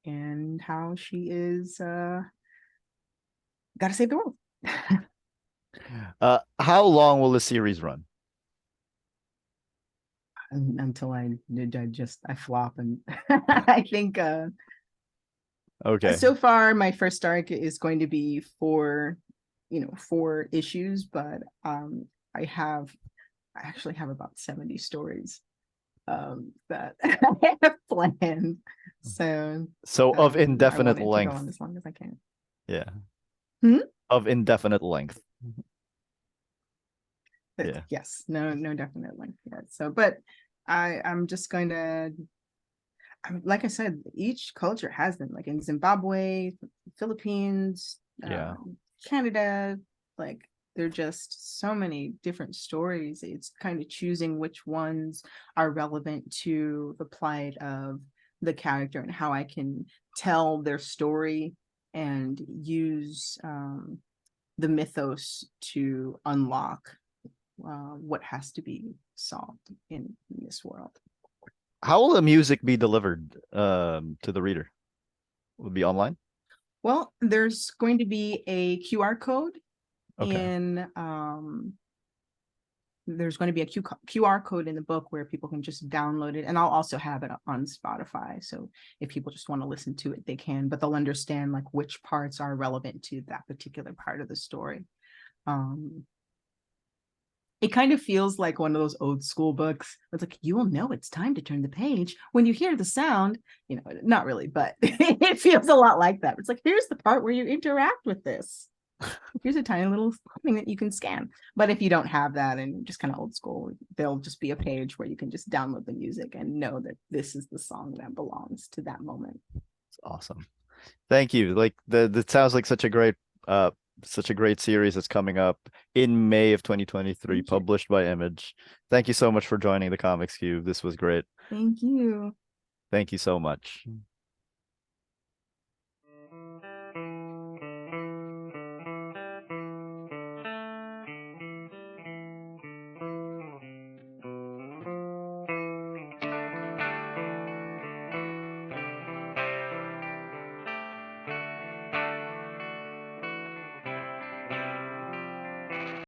[SPEAKER 1] and how she is got to save the world.
[SPEAKER 2] How long will the series run?
[SPEAKER 1] Until I flop, and I think
[SPEAKER 2] Okay.
[SPEAKER 1] So far, my first arc is going to be 4 issues, but I actually have about 70 stories that I have planned. So
[SPEAKER 2] So of
[SPEAKER 1] I
[SPEAKER 2] indefinite
[SPEAKER 1] want it to go
[SPEAKER 2] length.
[SPEAKER 1] on as long as I can.
[SPEAKER 2] Yeah.
[SPEAKER 1] Hmm?
[SPEAKER 2] Of indefinite length.
[SPEAKER 1] But
[SPEAKER 2] Yeah.
[SPEAKER 1] yes, no definite length yet. So, but I'm just going to, like I said, each culture has them. Like in Zimbabwe, Philippines,
[SPEAKER 2] Yeah.
[SPEAKER 1] Canada, like they're just so many different stories. It's kind of choosing which ones are relevant to the plight of the character and how I can tell their story and use the mythos to unlock what has to be solved in this world.
[SPEAKER 2] How will the music be delivered to the reader? Will it be online?
[SPEAKER 1] Well, there's going to be a QR code
[SPEAKER 2] Okay.
[SPEAKER 1] in there's going to be a QR code in the book where people can just download it, and I'll also have it on Spotify, so if people just want to listen to it they can, but they'll understand like which parts are relevant to that particular part of the story. It kind of feels like one of those old school books. It's like, you will know it's time to turn the page when you hear the sound. Not really, but it feels a lot like that. It's like, here's the part where you interact with this. Here's a tiny little thing that you can scan. But if you don't have that and just kind of old school, there'll just be a page where you can just download the music and know that this is the song that belongs to that moment.
[SPEAKER 2] It's awesome. Thank you. Like that sounds like such a great series that's coming up in May of 2023,
[SPEAKER 1] Thank you.
[SPEAKER 2] published by Image. Thank you so much for joining the Comics Cube. This was great.
[SPEAKER 1] Thank you.
[SPEAKER 2] Thank you so much.